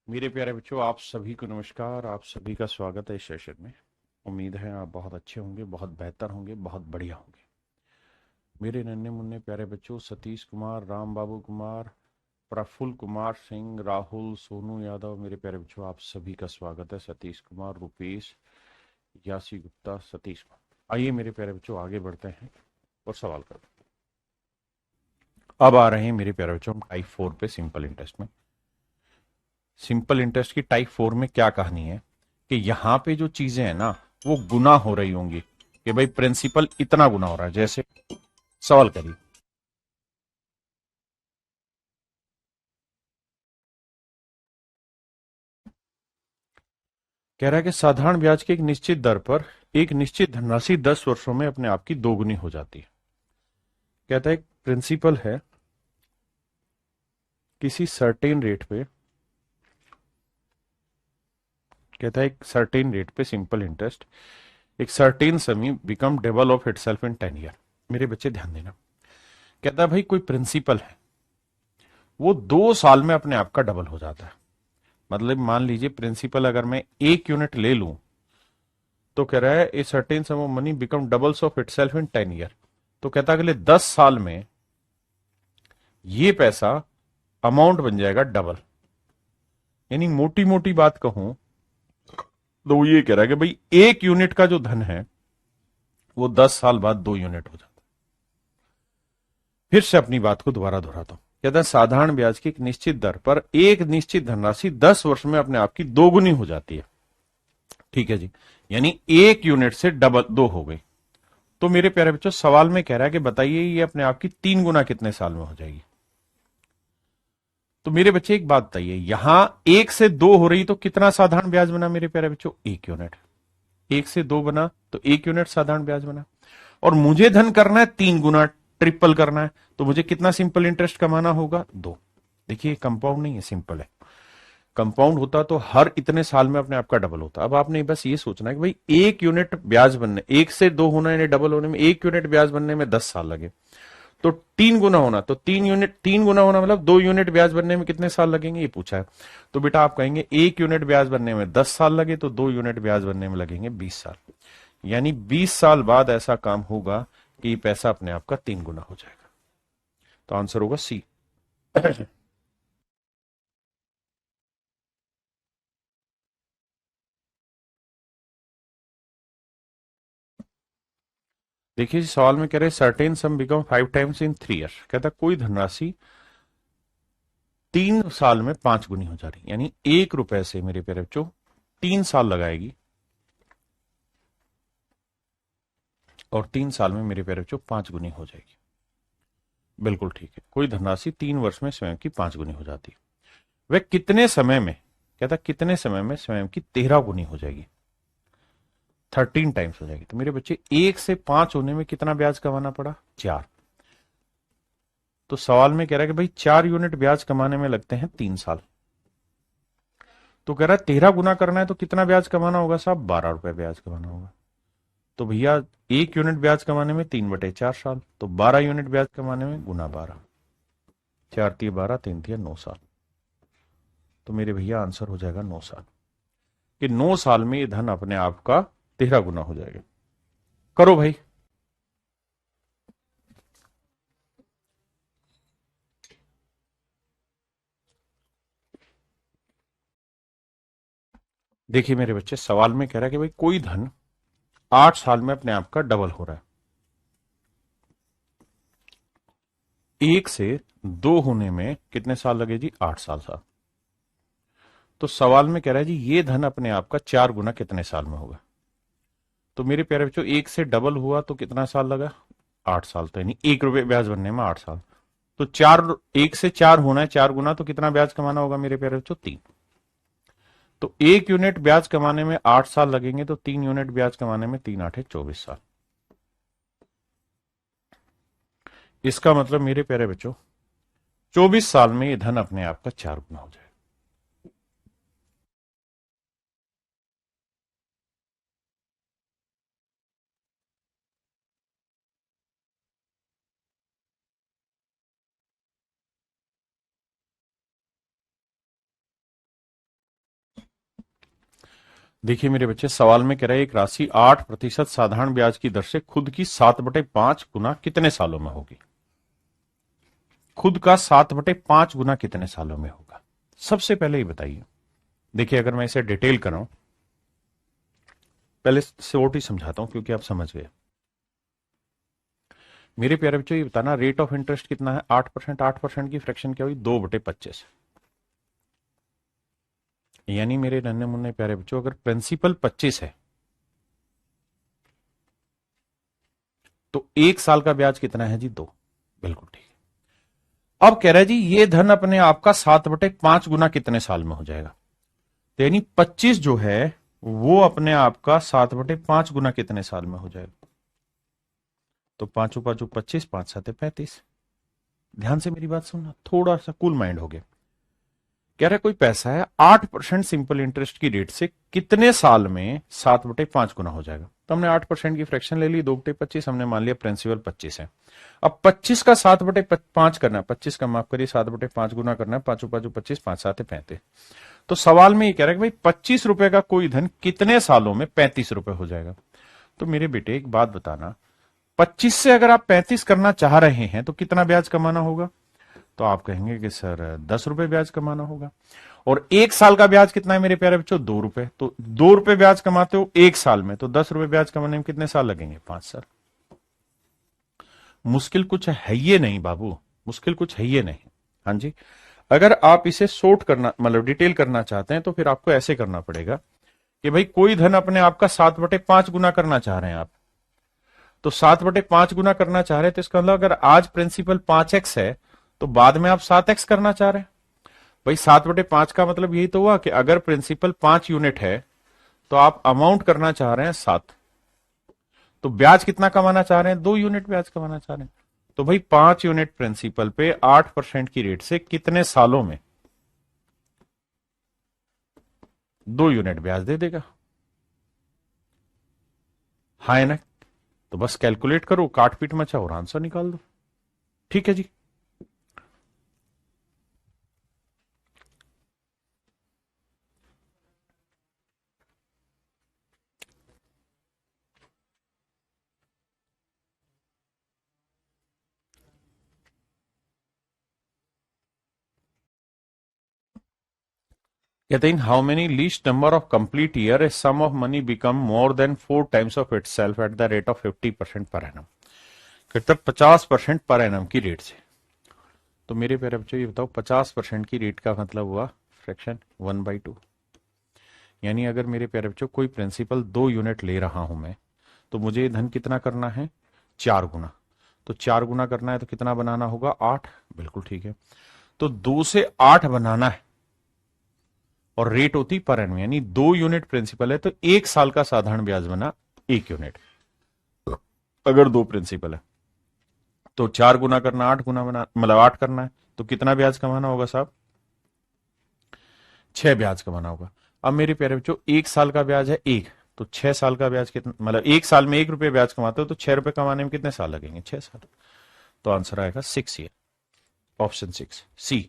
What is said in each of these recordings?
मेरे प्यारे बच्चों, आप सभी को नमस्कार। आप सभी का स्वागत है इस सेशन में। उम्मीद है आप बहुत अच्छे होंगे, बहुत बेहतर होंगे, बहुत बढ़िया होंगे। मेरे नन्हे मुन्ने प्यारे बच्चों, सतीश कुमार, राम बाबू कुमार, प्रफुल्ल कुमार सिंह, राहुल, सोनू यादव, मेरे प्यारे बच्चों आप सभी का स्वागत है। सतीश कुमार, रुपेश, यासी गुप्ता, सतीश कुमार। आइए मेरे प्यारे बच्चों आगे बढ़ते हैं और सवाल करते हैं। अब आ रहे हैं मेरे प्यारे बच्चों हम टाइप 4 पे, सिंपल इंटरेस्ट में। सिंपल इंटरेस्ट की टाइप 4 में क्या कहानी है कि यहां पे जो चीजें हैं ना, वो गुना हो रही होंगी कि भाई प्रिंसिपल इतना गुना हो रहा है। जैसे सवाल करिए। कह रहा है कि साधारण ब्याज की एक निश्चित दर पर एक निश्चित धनराशि 10 वर्षों में अपने आप की दोगुनी हो जाती है। कहता है एक प्रिंसिपल है, किसी सर्टेन रेट पे, कहता है एक सर्टेन रेट पे सिंपल इंटरेस्ट एक सर्टेन समय become double of itself in 10 year. मेरे बच्चे ध्यान देना। कहता है भाई कोई प्रिंसिपल है, वो 2 साल में अपने आप का डबल हो जाता है। मतलब मान लीजिए प्रिंसिपल अगर मैं 1 यूनिट ले लूं, तो कह रहा है ए certain sum of money become doubles of itself in 10 year. तो कहता है अगले 10 साल में ये पैसा अमाउंट बन जाएगा डबल। यानी मोटी मोटी बात कहूं तो वो ये कह रहा है कि भाई 1 यूनिट का जो धन है वो 10 साल बाद 2 यूनिट हो जाता है। फिर से अपनी बात को दोबारा दोहराता हूं। कहता है साधारण ब्याज की एक निश्चित दर पर एक निश्चित धनराशि 10 वर्ष में अपने आप की दोगुनी हो जाती है। ठीक है जी। यानी 1 यूनिट से डबल दो हो गई। तो मेरे प्यारे बच्चों सवाल में कह रहा है कि बताइए ये अपने आप की 3 गुना कितने साल में हो जाएगी। तो मेरे बच्चे एक बात बताइए, यहां 1 से 2 हो रही तो कितना साधारण ब्याज बना मेरे प्यारे बच्चों? 1 यूनिट। 1 से 2 बना तो 1 यूनिट साधारण ब्याज बना। और मुझे धन करना है 3 गुना, ट्रिपल करना है। तो मुझे कितना सिंपल इंटरेस्ट कमाना होगा? 2। देखिए कंपाउंड नहीं है, सिंपल है। कंपाउंड होता तो हर इतने साल में अपने आप का डबल होता। अब आपने बस ये सोचना है कि भाई 1 यूनिट ब्याज बनने, 1 से 2 होना यानी डबल होने में 1 यूनिट ब्याज बनने में 10 साल लगे। तो 3 गुना होना, तो 3 यूनिट, 3 गुना होना मतलब 2 यूनिट ब्याज बनने में कितने साल लगेंगे, ये पूछा है। तो बेटा आप कहेंगे 1 यूनिट ब्याज बनने में 10 साल लगे तो 2 यूनिट ब्याज बनने में लगेंगे 20 साल। यानी 20 साल बाद ऐसा काम होगा कि ये पैसा अपने आप का 3 गुना हो जाएगा। तो आंसर होगा सी। देखिए सवाल में कह रहे certain some become 5 times in 3 year. कहता कोई धनराशि 3 साल में 5 गुनी हो जा रही, यानी 1 रुपए से मेरे प्यारे बच्चों 3 साल लगाएगी और 3 साल में मेरे प्यारे बच्चों 5 गुनी हो जाएगी। बिल्कुल ठीक है। कोई धनराशि 3 वर्ष में स्वयं की 5 गुनी हो जाती है। वह कितने समय में, कहता कितने समय में स्वयं की 13 गुनी हो जाएगी, 13 टाइम्स हो जाएगी। तो मेरे बच्चे 1 से 5 होने में कितना ब्याज कमाना पड़ा? 4। तो सवाल में कह रहा है कि भाई 4 यूनिट ब्याज कमाने में लगते हैं 3 साल। तो कह रहा है 13 गुना करना है तो कितना ब्याज कमाना होगा साहब? 12 रुपए ब्याज कमाना होगा। तो भैया 1 यूनिट ब्याज कमाने में 3/4 साल, तो 12 यूनिट ब्याज कमाने में गुना 12। 4 × 3 = 12, 3 × 9 साल। तो मेरे भैया आंसर हो जाएगा 9 साल। कि 9 साल में ये धन अपने आप का 13 गुना हो जाएगा। करो भाई। देखिए मेरे बच्चे सवाल में कह रहा है कि भाई कोई धन 8 साल में अपने आप का डबल हो रहा है। 1 से 2 होने में कितने साल लगे जी? 8 साल। तो सवाल में कह रहा है जी ये धन अपने आप का 4 गुना कितने साल में होगा। तो मेरे प्यारे बच्चों 1 से डबल हुआ तो कितना साल लगा? 8 साल। तो यानी 1 रुपए ब्याज बनने में 8 साल। तो 1 से 4 होना है 4 गुना, तो कितना ब्याज कमाना होगा मेरे प्यारे बच्चों? 3। तो 1 यूनिट ब्याज कमाने में 8 साल लगेंगे तो 3 यूनिट ब्याज कमाने में 3 × 8 = 24 साल। इसका मतलब मेरे प्यारे बच्चों 24 साल में ये धन अपने आप का 4 गुना हो जाएगा। देखिए मेरे बच्चे, सवाल में कह रहा है एक राशि 8% साधारण ब्याज की दर से खुद की 7/5 गुना कितने सालों में होगी। खुद का 7/5 गुना कितने सालों में होगा, सबसे पहले ये बताइए। देखिए अगर मैं इसे डिटेल कराऊं, पहले शॉर्ट ही समझाता हूं क्योंकि आप समझ गए। मेरे प्यारे बच्चों ये बताना, रेट ऑफ इंटरेस्ट कितना है 8%। 8% की फ्रैक्शन क्या हुई, 2/25। यानी मेरे नन्हे मुन्ने प्यारे बच्चों, अगर प्रिंसिपल 25 है तो 1 साल का ब्याज कितना है जी, 2। बिल्कुल ठीक है। अब कह रहा है जी ये धन अपने आप का 7/5 गुना कितने साल में हो जाएगा। तो यानी 25 जो है वो अपने आप का 7/5 गुना कितने साल में हो जाएगा। तो पांचों पांचों 25, 5×7 = 35। ध्यान से मेरी बात सुनना, थोड़ा सा कूल माइंड हो गया। कह रहा है कोई पैसा है 8% सिंपल इंटरेस्ट की रेट से कितने साल में 7/5 गुना हो जाएगा। तो हमने 8% की फ्रैक्शन ले ली, 2/25, हमने मान लिया प्रिंसिपल 25 है। अब 25 का 7/5 करना है, 25 का माफ करिए 7/5 गुना करना है, पांचों पांचों 25, 5×7 = 35। तो सवाल में ये कह रहा है कि भाई 25 रुपए का कोई धन कितने सालों में 35 रुपए हो जाएगा। तो मेरे बेटे एक बात बताना, 25 से अगर आप 35 करना चाह रहे हैं तो कितना ब्याज कमाना होगा। तो आप कहेंगे कि सर 10 रुपए ब्याज कमाना होगा। और 1 साल का ब्याज कितना है मेरे प्यारे बच्चों, 2 रुपए। तो 2 रुपए ब्याज कमाते हो 1 साल में, तो 10 रुपए ब्याज कमाने में कितने साल लगेंगे, 5 साल। मुश्किल कुछ है ये नहीं बाबू, मुश्किल कुछ है ये नहीं। हाँ जी, अगर आप इसे शॉर्ट करना मतलब डिटेल करना चाहते हैं तो फिर आपको ऐसे करना पड़ेगा कि भाई कोई धन अपने आप का 7/5 गुना करना चाह रहे हैं आप। तो 7/5 गुना करना चाह रहे हैं तो इसका मतलब अगर आज प्रिंसिपल 5x है तो बाद में आप 7x करना चाह रहे हैं। भाई 7/5 का मतलब यही तो हुआ कि अगर प्रिंसिपल 5 यूनिट है तो आप अमाउंट करना चाह रहे हैं 7। तो ब्याज कितना कमाना चाह रहे हैं, 2 यूनिट ब्याज कमाना चाह रहे हैं। तो भाई 5 यूनिट प्रिंसिपल पे 8% की रेट से कितने सालों में 2 यूनिट ब्याज दे देगा। हाँ है ना। तो बस कैलकुलेट करो, काट पीट मचा और आंसर निकाल दो। ठीक है जी। कहते हैं how many least number of complete year a sum of money become more than 4 times of itself at the rate of 50% per annum. कहते 50% पर एनम की रेट से। तो मेरे प्यारे बच्चों ये बताओ 50% की रेट का मतलब हुआ फ्रैक्शन 1/2। यानी अगर मेरे प्यारे बच्चों कोई प्रिंसिपल 2 यूनिट ले रहा हूं मैं, तो मुझे धन कितना करना है, 4 गुना। तो 4 गुना करना है तो कितना बनाना होगा, 8। बिल्कुल ठीक है। तो 2 से 8 बनाना है और रेट होती पर एनम, यानी 2 यूनिट प्रिंसिपल है तो 1 साल का साधारण ब्याज बना 1 यूनिट। अगर 2 प्रिंसिपल है तो 4 गुना करना, 8 गुना बना मतलब 8 करना है तो कितना ब्याज कमाना होगा साहब, 6 ब्याज कमाना होगा। अब मेरे प्यारे बच्चों 1 साल का ब्याज है 1, तो 6 साल का ब्याज कितना, मतलब 1 साल में 1 रुपये ब्याज कमाते हो तो 6 रुपए कमाने में कितने साल लगेंगे, 6 साल। तो आंसर आएगा 6 ईयर, ऑप्शन 6 सी।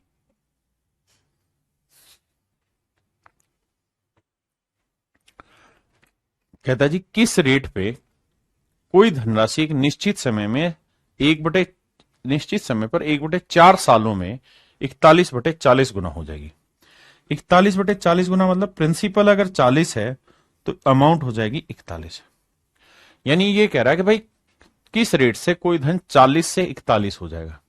कहता जी किस रेट पे कोई धनराशि एक निश्चित समय में 1/, निश्चित समय पर 1/4 सालों में 41/40 गुना हो जाएगी। 41/40 गुना मतलब प्रिंसिपल अगर 40 है तो अमाउंट हो जाएगी 41। यानी ये कह रहा है कि भाई किस रेट से कोई धन 40 से 41 हो जाएगा।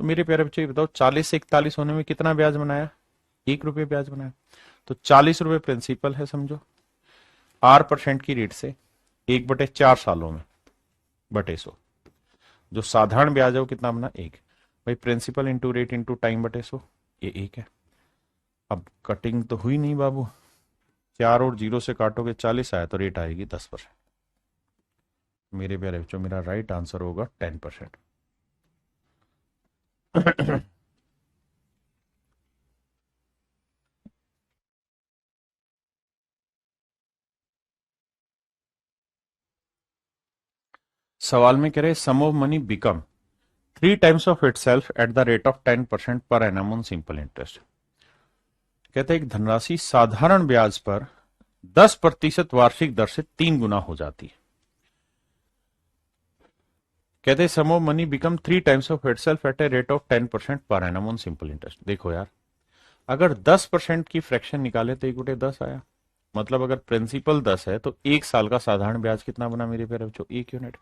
तो मेरे प्यारे बच्चे ये बताओ 40 से 41 होने में कितना ब्याज बनाया, 1 रुपये ब्याज बनाया। तो 40 रुपये प्रिंसिपल है समझो, 8% की रेट से 1/4 सालों में बटे 100। जो साधारण ब्याज है वो कितना बना, 1। भाई principal into rate into time बटे 100, ये 1 है। अब कटिंग तो हुई नहीं बाबू, 4 और 0 से काटोगे 40 आया तो रेट आएगी 10%। मेरे प्यारे बच्चों मेरा राइट आंसर होगा 10%। सवाल में कह रहे sum of money become 3 times of itself at the rate of 10% per annum on simple interest. कहते हैं एक धनराशि साधारण ब्याज पर 10% वार्षिक दर से 3 गुना हो जाती है। कहते हैं sum of money become 3 times of itself at a rate of 10% per annum on simple interest. देखो यार, अगर 10% की फ्रैक्शन निकाले तो 1/10 आया। मतलब अगर प्रिंसिपल 10 है तो 1 साल का साधारण ब्याज कितना बना मेरे प्यारे बच्चों? 1 यूनिट।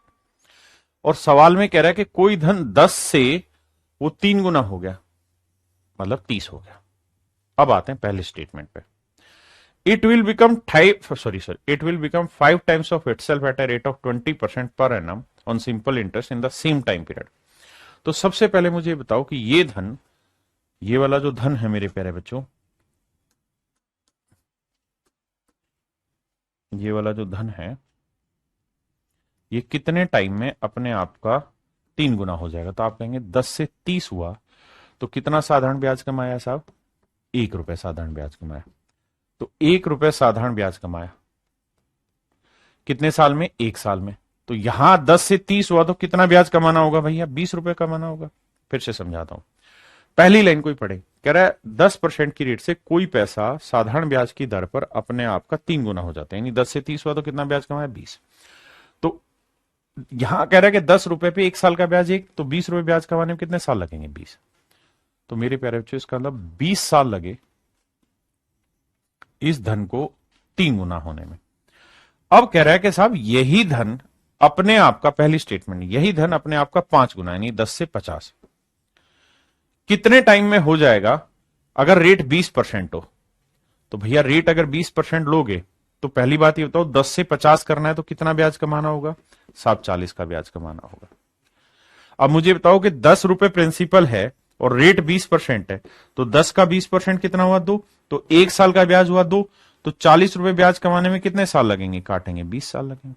और सवाल में कह रहा है कि कोई धन 10 से वो 3 गुना हो गया, मतलब 30 हो गया। अब आते हैं पहले स्टेटमेंट पे। It will become it will become 5 times of itself at a rate of 20% per annum on simple interest in the same time period. तो सबसे पहले मुझे बताओ कि ये धन, ये वाला जो धन है मेरे प्यारे बच्चों, ये वाला जो धन है ये कितने टाइम में अपने आप का 3 गुना हो जाएगा? तो आप कहेंगे 10 से 30 हुआ तो कितना साधारण ब्याज कमाया साहब? 1 रुपए साधारण ब्याज कमाया। तो 1 रुपए साधारण ब्याज कमाया कितने साल में? 1 साल में। तो यहां 10 से 30 हुआ तो कितना ब्याज कमाना होगा भैया? 20 रुपए कमाना होगा। फिर से समझाता हूं, पहली लाइन कोई पढ़े, कह रहा है 10% की रेट से कोई पैसा साधारण ब्याज की दर पर अपने आप का 3 गुना हो जाता है। यानी 10 से 30 हुआ तो कितना ब्याज कमाया? 20। तो यहां कह रहा है कि 10 रुपए पे 1 साल का ब्याज एक, तो 20 रुपए ब्याज कमाने में कितने साल लगेंगे? 20। तो मेरे प्यारे बच्चों इसका मतलब 20 साल लगे इस धन को 3 गुना होने में। अब कह रहा है कि साहब यही धन अपने आप का, पहली स्टेटमेंट, यही धन अपने आप का 5 गुना यानी 10 से 50 कितने टाइम में हो जाएगा अगर रेट 20% हो? तो भैया रेट अगर 20% लोगे तो पहली बात ये बताओ 10 से 50 करना है तो कितना ब्याज कमाना होगा? साहब 40 का ब्याज कमाना होगा। अब मुझे बताओ कि 10 रुपए प्रिंसिपल है और रेट 20% है, तो 10 का 20% कितना हुआ? 2। तो 1 साल का ब्याज हुआ 2। तो 40 रुपए ब्याज कमाने में कितने साल लगेंगे? काटेंगे, 20 साल लगेंगे।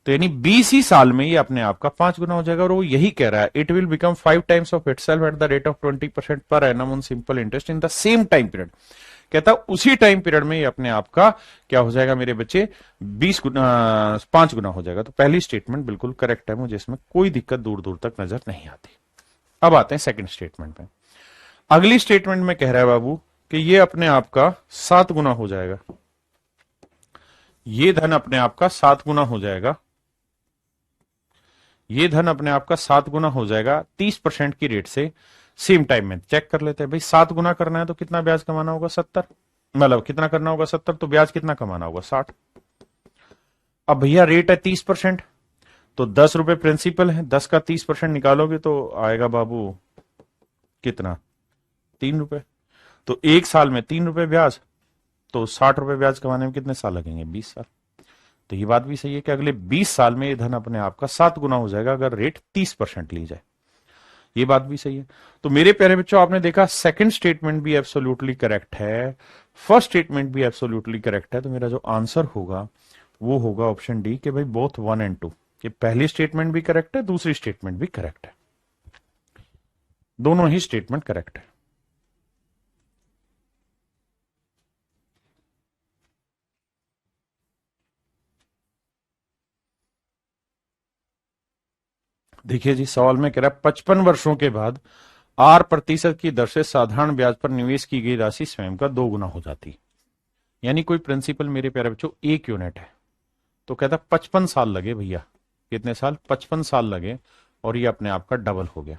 तो यानी 20 ही साल में ये अपने आप का 5 गुना हो जाएगा। और वो यही कह रहा है, it will become 5 times of itself eight the rate of 20% per annum on simple interest in the same time period. कहता उसी टाइम पीरियड में ये अपने आप का क्या हो जाएगा मेरे बच्चे? 5 गुना हो जाएगा। तो पहली स्टेटमेंट बिल्कुल करेक्ट है, मुझे इसमें कोई दिक्कत दूर दूर तक नजर नहीं आती। अब आते हैं सेकंड स्टेटमेंट पे। अगली स्टेटमेंट में कह रहा है बाबू कि ये अपने आप का 7 गुना हो जाएगा। ये धन अपने आप का 7 गुना हो जाएगा। ये धन अपने आप का 7 गुना हो जाएगा 30% की रेट से सेम टाइम में। चेक कर लेते हैं भाई, 7 गुना करना है तो कितना ब्याज कमाना होगा? 70। मतलब कितना करना होगा? 70। तो ब्याज कितना कमाना होगा? 60। अब भैया रेट है 30%, तो 10 रुपए प्रिंसिपल है, 10 का 30% निकालोगे तो आएगा बाबू कितना? 3 रुपए। तो 1 साल में 3 रुपए ब्याज, तो 60 रुपए ब्याज कमाने में कितने साल लगेंगे? 20 साल। तो ये बात भी सही है कि अगले 20 साल में ये धन अपने आप का 7 गुना हो जाएगा अगर रेट 30% ली जाए। ये बात भी सही है। तो मेरे प्यारे बच्चों आपने देखा सेकंड स्टेटमेंट भी एब्सोल्युटली करेक्ट है, फर्स्ट स्टेटमेंट भी एब्सोल्युटली करेक्ट है। तो मेरा जो आंसर होगा वो होगा ऑप्शन डी कि भाई बोथ 1 और 2, कि पहली स्टेटमेंट भी करेक्ट है, दूसरी स्टेटमेंट भी करेक्ट है, दोनों ही स्टेटमेंट करेक्ट है। देखिए जी, सवाल में कह रहा है 55 वर्षों के बाद 8% की दर से साधारण ब्याज पर निवेश की गई राशि स्वयं का 2 गुना हो जाती। यानी कोई प्रिंसिपल मेरे प्यारे बच्चों 1 यूनिट है, तो कहता 55 साल लगे भैया। कितने साल? 55 साल लगे और ये अपने आप का डबल हो गया।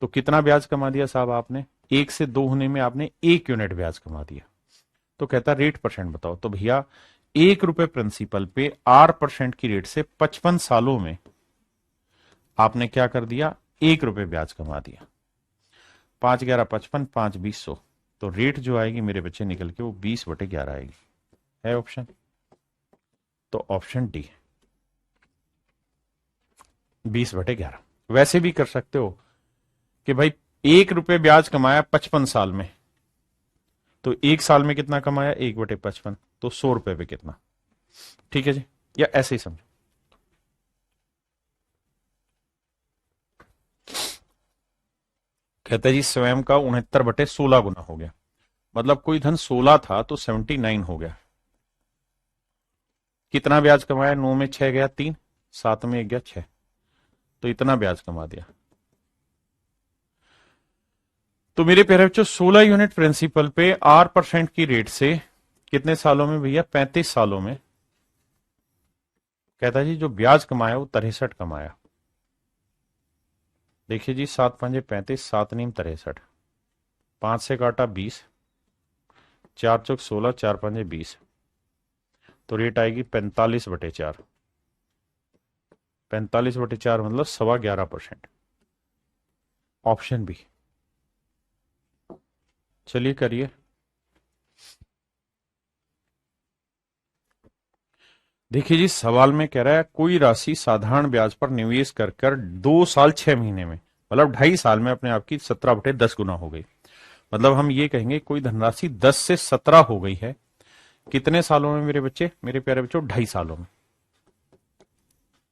तो कितना ब्याज कमा दिया साहब आपने? 1 से 2 होने में आपने 1 यूनिट ब्याज कमा दिया। तो कहता रेट परसेंट बताओ। तो भैया 1 रुपए प्रिंसिपल पे 8% की रेट से 55 सालों में आपने क्या कर दिया? 1 रुपए ब्याज कमा दिया। 5 11 55, 5 20 100। तो रेट जो आएगी मेरे बच्चे निकल के वो 20/11 आएगी। है ऑप्शन? तो ऑप्शन डी 20/11। वैसे भी कर सकते हो कि भाई 1 रुपए ब्याज कमाया 55 साल में, तो 1 साल में कितना कमाया? 1/55, तो 100 रुपए पे कितना? ठीक है जी, या ऐसे ही समझो। कहता है जी स्वयं का 69/16 गुना हो गया। मतलब कोई धन 16 था तो 79 हो गया। कितना ब्याज कमाया? 9 में 6 गया 3, 7 में 1 गया 6, तो इतना ब्याज कमा दिया। तो मेरे प्यारे बच्चों 16 यूनिट प्रिंसिपल पे 8% की रेट से कितने सालों में भैया? 35 सालों में। कहता जी जो ब्याज कमाया वो 63 कमाया। देखिए जी, 7 पंजे 35, 7 नीम 63, 5 से काटा 20, 4 चौक 16, 4 पंजे 20, तो रेट आएगी 45/4। 45/4 मतलब 11.25%। Option B. चलिए करिए। देखिए जी, सवाल में कह रहा है कोई राशि साधारण ब्याज पर निवेश कर कर 2 साल 6 महीने में, मतलब 2.5 साल में अपने आप की 17/10 गुना हो गई। मतलब हम ये कहेंगे कोई धनराशि 10 से 17 हो गई है। कितने सालों में मेरे बच्चे, मेरे प्यारे बच्चों? 2.5 सालों में।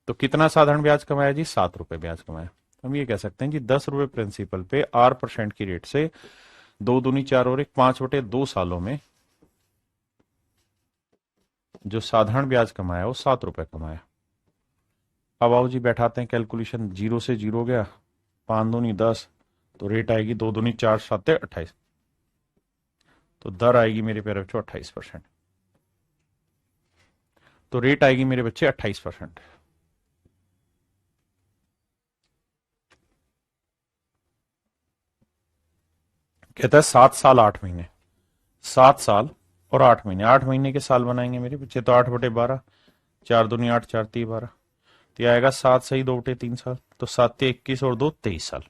तो कितना साधारण ब्याज कमाया जी? 7 रुपए ब्याज कमाया। हम ये कह सकते हैं कि 10 रुपए प्रिंसिपल पे 8% की रेट से 2 दूनी 4 और 1 5/2 सालों में जो साधारण ब्याज कमाया वो 7 रुपए कमाया। अब आओ जी बैठाते हैं कैलकुलेशन। 0 से 0 गया, 5 दूनी 10, तो रेट आएगी 2 दूनी 4 7 28, तो दर आएगी मेरे प्यारे बच्चों 28%। तो रेट आएगी मेरे बच्चे 28%। कहता है 7 साल 8 महीने। 7 साल और 8 महीने, 8 महीने के साल बनाएंगे मेरे बच्चे, तो 8/12, 4 दूनी 8, 4 तिय 12, तो यह आएगा 7 सही 2/3 साल, तो 7 तिय 21 और 2 23 साल।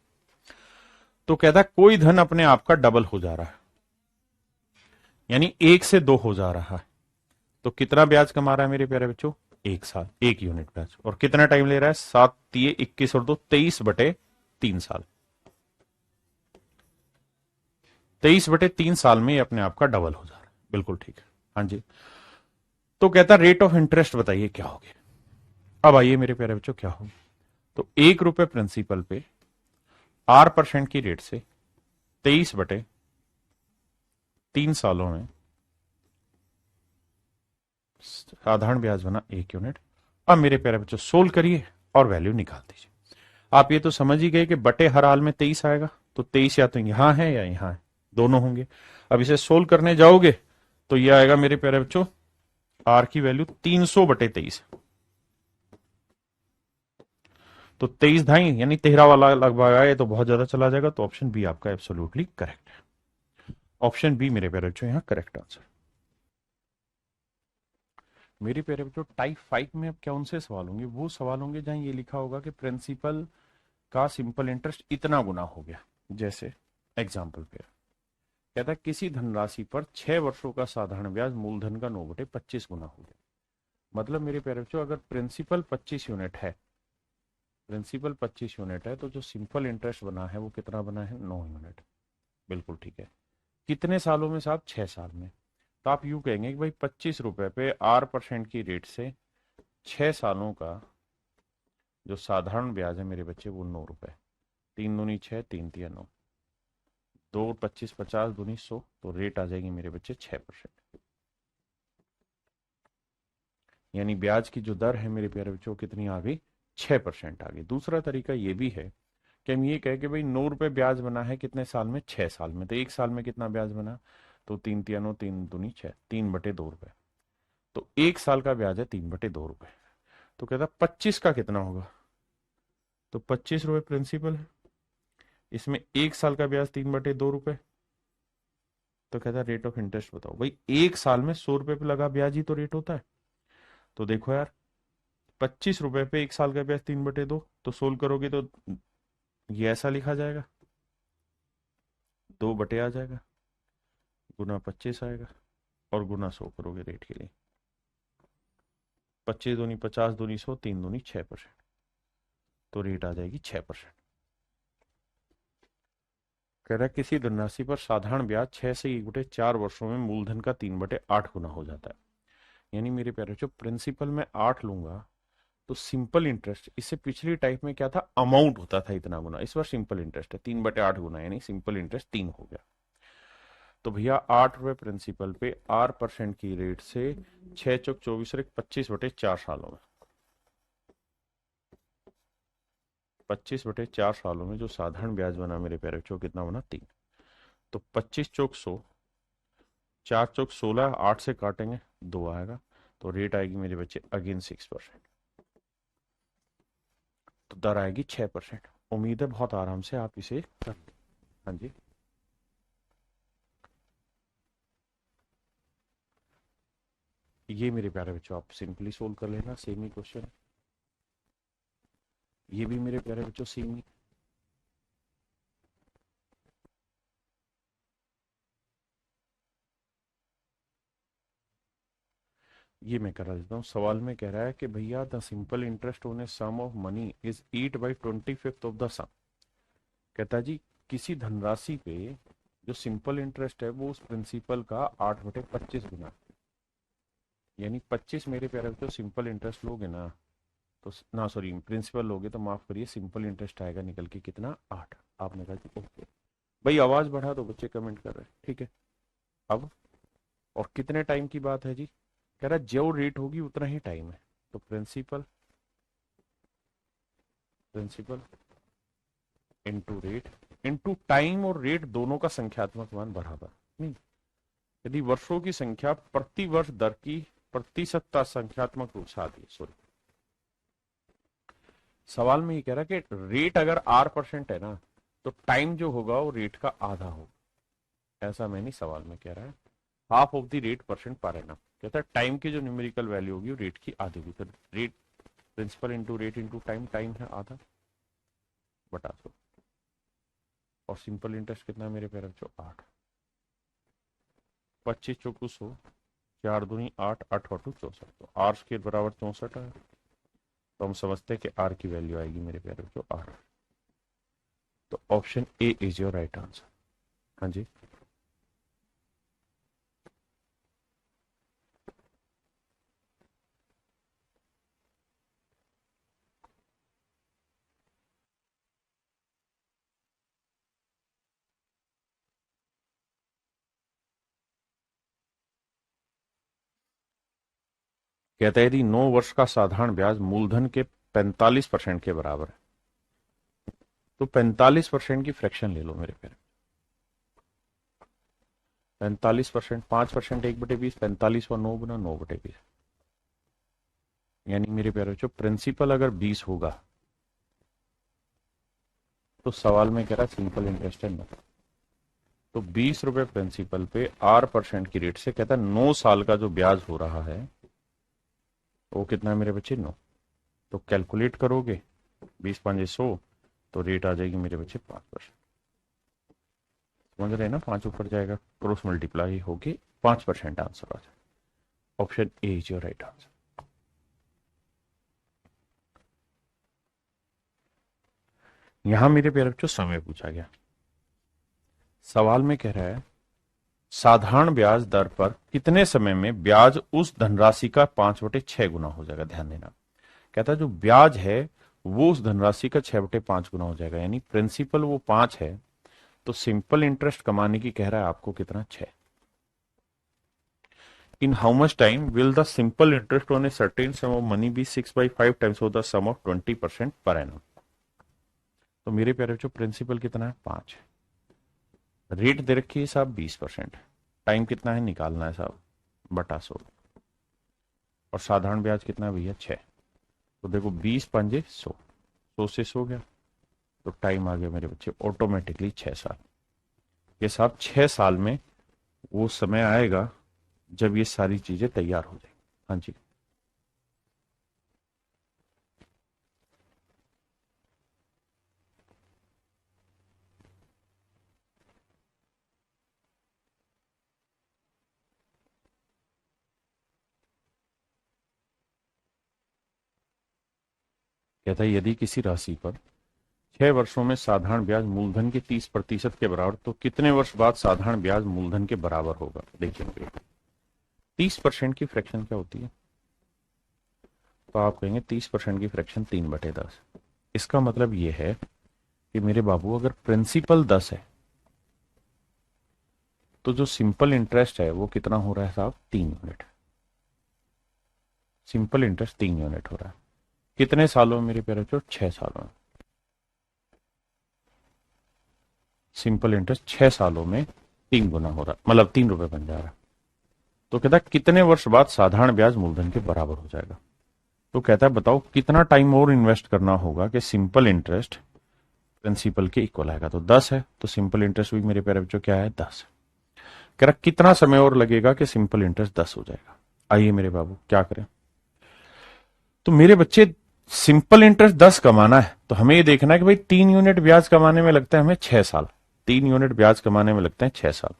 तो कहता है कोई धन अपने आप का डबल हो जा रहा है, यानी 1 से 2 हो जा रहा है। तो कितना ब्याज कमा रहा है मेरे प्यारे बच्चों? 1 साल, 1 यूनिट ब्याज। और कितना टाइम ले रहा है? 7 तिय 21 और 2 23/3 साल। 23/3 साल में ये अपने आप का डबल हो जा रहा है। बिल्कुल ठीक है, हाँ जी। तो कहता रेट ऑफ इंटरेस्ट बताइए क्या होगी। अब आइए मेरे प्यारे बच्चों क्या होगी। तो 1 रुपए प्रिंसिपल पे 8% की रेट से 23/3 सालों में साधारण ब्याज बना 1 यूनिट। अब मेरे प्यारे बच्चों सोल्व करिए और वैल्यू निकाल दीजिए। आप ये तो समझ ही गए कि बटे हर हाल में 23 आएगा, तो 23 या तो यहां है या यहां है, दोनों होंगे। अब इसे सोल्व करने जाओगे तो ये आएगा मेरे प्यारे बच्चों, आर की वैल्यू 300/23, तो 23 ढाई यानी 13 वाला लगभग आए तो बहुत ज्यादा चला जाएगा, तो ऑप्शन बी आपका एब्सोल्युटली करेक्ट है। ऑप्शन बी मेरे प्यारे बच्चों यहाँ करेक्ट आंसर। मेरे प्यारे बच्चों टाइप 5 में अब कौन से सवाल होंगे? वो सवाल होंगे जहां ये लिखा होगा कि प्रिंसिपल का सिंपल इंटरेस्ट इतना गुना हो गया। जैसे एग्जाम्पल पे कहता है किसी धनराशि पर 6 वर्षों का साधारण ब्याज मूलधन का 9/25 गुना हो गया। मतलब मेरे प्यारे बच्चों अगर प्रिंसिपल 25 यूनिट है, प्रिंसिपल 25 यूनिट है, तो जो सिंपल इंटरेस्ट बना है वो कितना बना है? 9 यूनिट। बिल्कुल ठीक है। कितने सालों में साहब? 6 साल में। तो आप यूं कहेंगे कि भाई 25 रुपए पे 8% की रेट से 6 सालों का जो साधारण ब्याज है मेरे बच्चे वो 9 रुपए। 3 दूनी 6, 3 तिया 9, 2 25 50 दूनी 100, तो रेट आ जाएगी मेरे बच्चे 6%। यानी ब्याज की जो दर है मेरे प्यारे बच्चों कितनी आ गई? 6% आ गई। दूसरा तरीका ये भी है कि हम ये कहें कि भाई 9 रुपए ब्याज बना है कितने साल में? 6 साल में। तो 1 साल में कितना ब्याज बना? तो 3 तिया 9, 3 दूनी 6, 3/2 रुपए। तो 1 साल का ब्याज है 3/2 रुपए। तो कहता 25 का कितना होगा? तो 25 रुपए प्रिंसिपल है, इसमें 1 साल का ब्याज 3/2 रुपए। तो कहता रेट ऑफ इंटरेस्ट बताओ। भाई 1 साल में 100 रुपए पे लगा ब्याज ही तो रेट होता है। तो देखो यार, 25 रुपए पे 1 साल का ब्याज 3/2, तो सोल्व करोगे तो ये ऐसा लिखा जाएगा, 2 बटे आ जाएगा, गुना 25 आएगा, और गुना 100 करोगे रेट के लिए। 25 दूनी 50 दूनी 100, 3 दूनी 6%, तो रेट आ जाएगी 6%। कह रहा है किसी धनराशि पर साधारण ब्याज 6 से 1/4 वर्षों में मूलधन का 3/8 गुना हो जाता है। यानी मेरे प्यारे जो प्रिंसिपल में 8 लूंगा तो सिंपल इंटरेस्ट, इससे पिछली टाइप में क्या था? अमाउंट होता था इतना गुना, इस बार सिंपल इंटरेस्ट है 3/8 गुना, यानी सिंपल इंटरेस्ट 3 हो गया। तो भैया 8 रुपए प्रिंसिपल पे 8% की रेट से 6 चौक 24 और 25/4 सालों में, 25/4 सालों में जो साधारण ब्याज बना मेरे प्यारे बच्चों कितना बना? 3। तो 25 चौक 100, 4 चौक 16, 8 से काटेंगे 2 आएगा, तो रेट आएगी मेरे बच्चे अगेन 6%, तो दर आएगी 6%। उम्मीद है बहुत आराम से आप इसे कर लें। हाँ जी, ये मेरे प्यारे बच्चों आप सिंपली सोल्व कर लेना, सेम ही क्वेश्चन। ये भी मेरे प्यारे बच्चों सेम ही। ये मैं करा देता हूँ। सवाल में कह रहा है कि भैया the simple interest on a sum of money is eight by 25th of the sum. कहता है जी किसी धनराशि पे जो सिंपल इंटरेस्ट है वो उस प्रिंसिपल का 8/25 गुना, यानी 25 मेरे प्यारे बच्चों सिंपल इंटरेस्ट लोगे ना, तो ना सॉरी प्रिंसिपल लोगे तो माफ करिए सिंपल इंटरेस्ट आएगा निकल के कितना 8। आपने कहा जी ओके भाई, आवाज बढ़ा दो, बच्चे कमेंट कर रहे हैं, ठीक है। अब और कितने टाइम की बात है जी, कह रहा है जो रेट होगी उतना ही टाइम है, तो principal principal into rate into time, और रेट दोनों का संख्यात्मक मान बराबर नहीं। यदि वर्षों की संख्या प्रति वर्ष दर की प्रतिशतता संख्यात्मक रूप से आती है, सॉरी सवाल में ये कह रहा है कि रेट अगर R% है ना, तो टाइम जो होगा वो रेट का आधा होगा। ऐसा मैं नहीं, सवाल में कह रहा है half of the rate percent per annum, कहता है टाइम की जो न्यूमेरिकल वैल्यू होगी वो रेट की आधी होगी, तो rate principal into rate into time, time है आधा बटा 100, और सिंपल इंटरेस्ट कितना है मेरे प्यारे बच्चों 8। 25 चौकू 100, 4 दूनी 8, 8 और 2 64, तो आर के बराबर 64 है, तो हम समझते हैं कि आर की वैल्यू आएगी मेरे प्यारे बच्चों 8। तो option A is your right answer. हाँ जी, कहता है यदि 9 वर्ष का साधारण ब्याज मूलधन के 45% के बराबर है, तो 45% की फ्रैक्शन ले लो मेरे प्यारे। 45%, 5% 1/20, 45 और 9 गुना 9/20, यानी मेरे प्यारे बच्चों प्रिंसिपल अगर 20 होगा तो सवाल में कह रहा है सिंपल इंटरेस्ट है ना, तो 20 रुपए प्रिंसिपल पे R% की रेट से कहता है 9 साल का जो ब्याज हो रहा है वो कितना है मेरे बच्चे 9, तो कैलकुलेट करोगे 20×5 = 100, तो रेट आ जाएगी मेरे बच्चे 5%। समझ रहे हैं ना, 5 ऊपर जाएगा क्रॉस मल्टीप्लाई होके 5% आंसर आ जाएगा। Option A is your right answer. यहां मेरे प्यारे बच्चों समय पूछा गया, सवाल में कह रहा है साधारण ब्याज दर पर कितने समय में ब्याज उस धनराशि का 5/6 गुना हो जाएगा। ध्यान देना, कहता है जो ब्याज है वो उस धनराशि का 6/5 गुना हो जाएगा, यानी प्रिंसिपल वो 5 है, तो सिंपल इंटरेस्ट कमाने की कह रहा है आपको कितना 6। In how much time will the simple interest on a certain sum of money be 6/5 times of the sum of 20% per annum. तो मेरे प्यारे बच्चों प्रिंसिपल कितना है 5, रेट दे रखी है साहब 20%, टाइम कितना है निकालना है साहब बटा 100, और साधारण ब्याज कितना है भैया 6, तो देखो 20×5 = 100, 100 से 100 गया, तो टाइम आ गया मेरे बच्चे ऑटोमेटिकली 6 साल। ये साहब 6 साल में वो समय आएगा जब ये सारी चीजें तैयार हो जाएंगी। हाँ जी, कहता है यदि किसी राशि पर 6 वर्षों में साधारण ब्याज मूलधन के 30% के बराबर, तो कितने वर्ष बाद साधारण ब्याज मूलधन के बराबर होगा। देखिए 30% की फ्रैक्शन क्या होती है, तो आप कहेंगे 30% की फ्रैक्शन 3/10। इसका मतलब ये है कि मेरे बाबू अगर प्रिंसिपल 10 है तो जो सिंपल इंटरेस्ट है वो कितना हो रहा है साहब 3 यूनिट। सिंपल इंटरेस्ट 3 यूनिट हो रहा है कितने सालों में मेरे प्यारे बच्चों 6 सालों में। सिंपल इंटरेस्ट 6 सालों में 3 गुना हो रहा है, मतलब 3 रुपए बन जा रहा है। तो कहता है कितने वर्ष बाद साधारण ब्याज मूलधन के बराबर हो जाएगा। तो कहता है बताओ कितना टाइम और इन्वेस्ट करना होगा कि सिंपल इंटरेस्ट प्रिंसिपल के इक्वल आएगा। तो 10 है, तो सिंपल इंटरेस्ट भी मेरे प्यारे बच्चों क्या है 10। कह रहा कितना समय और लगेगा कि सिंपल इंटरेस्ट 10 हो जाएगा। आइए मेरे बाबू क्या करें। तो मेरे बच्चे सिंपल इंटरेस्ट 10 कमाना है तो हमें ये देखना है कि भाई 3 यूनिट ब्याज कमाने में लगता है हमें 6 साल। 3 यूनिट ब्याज कमाने में लगते हैं 6 साल।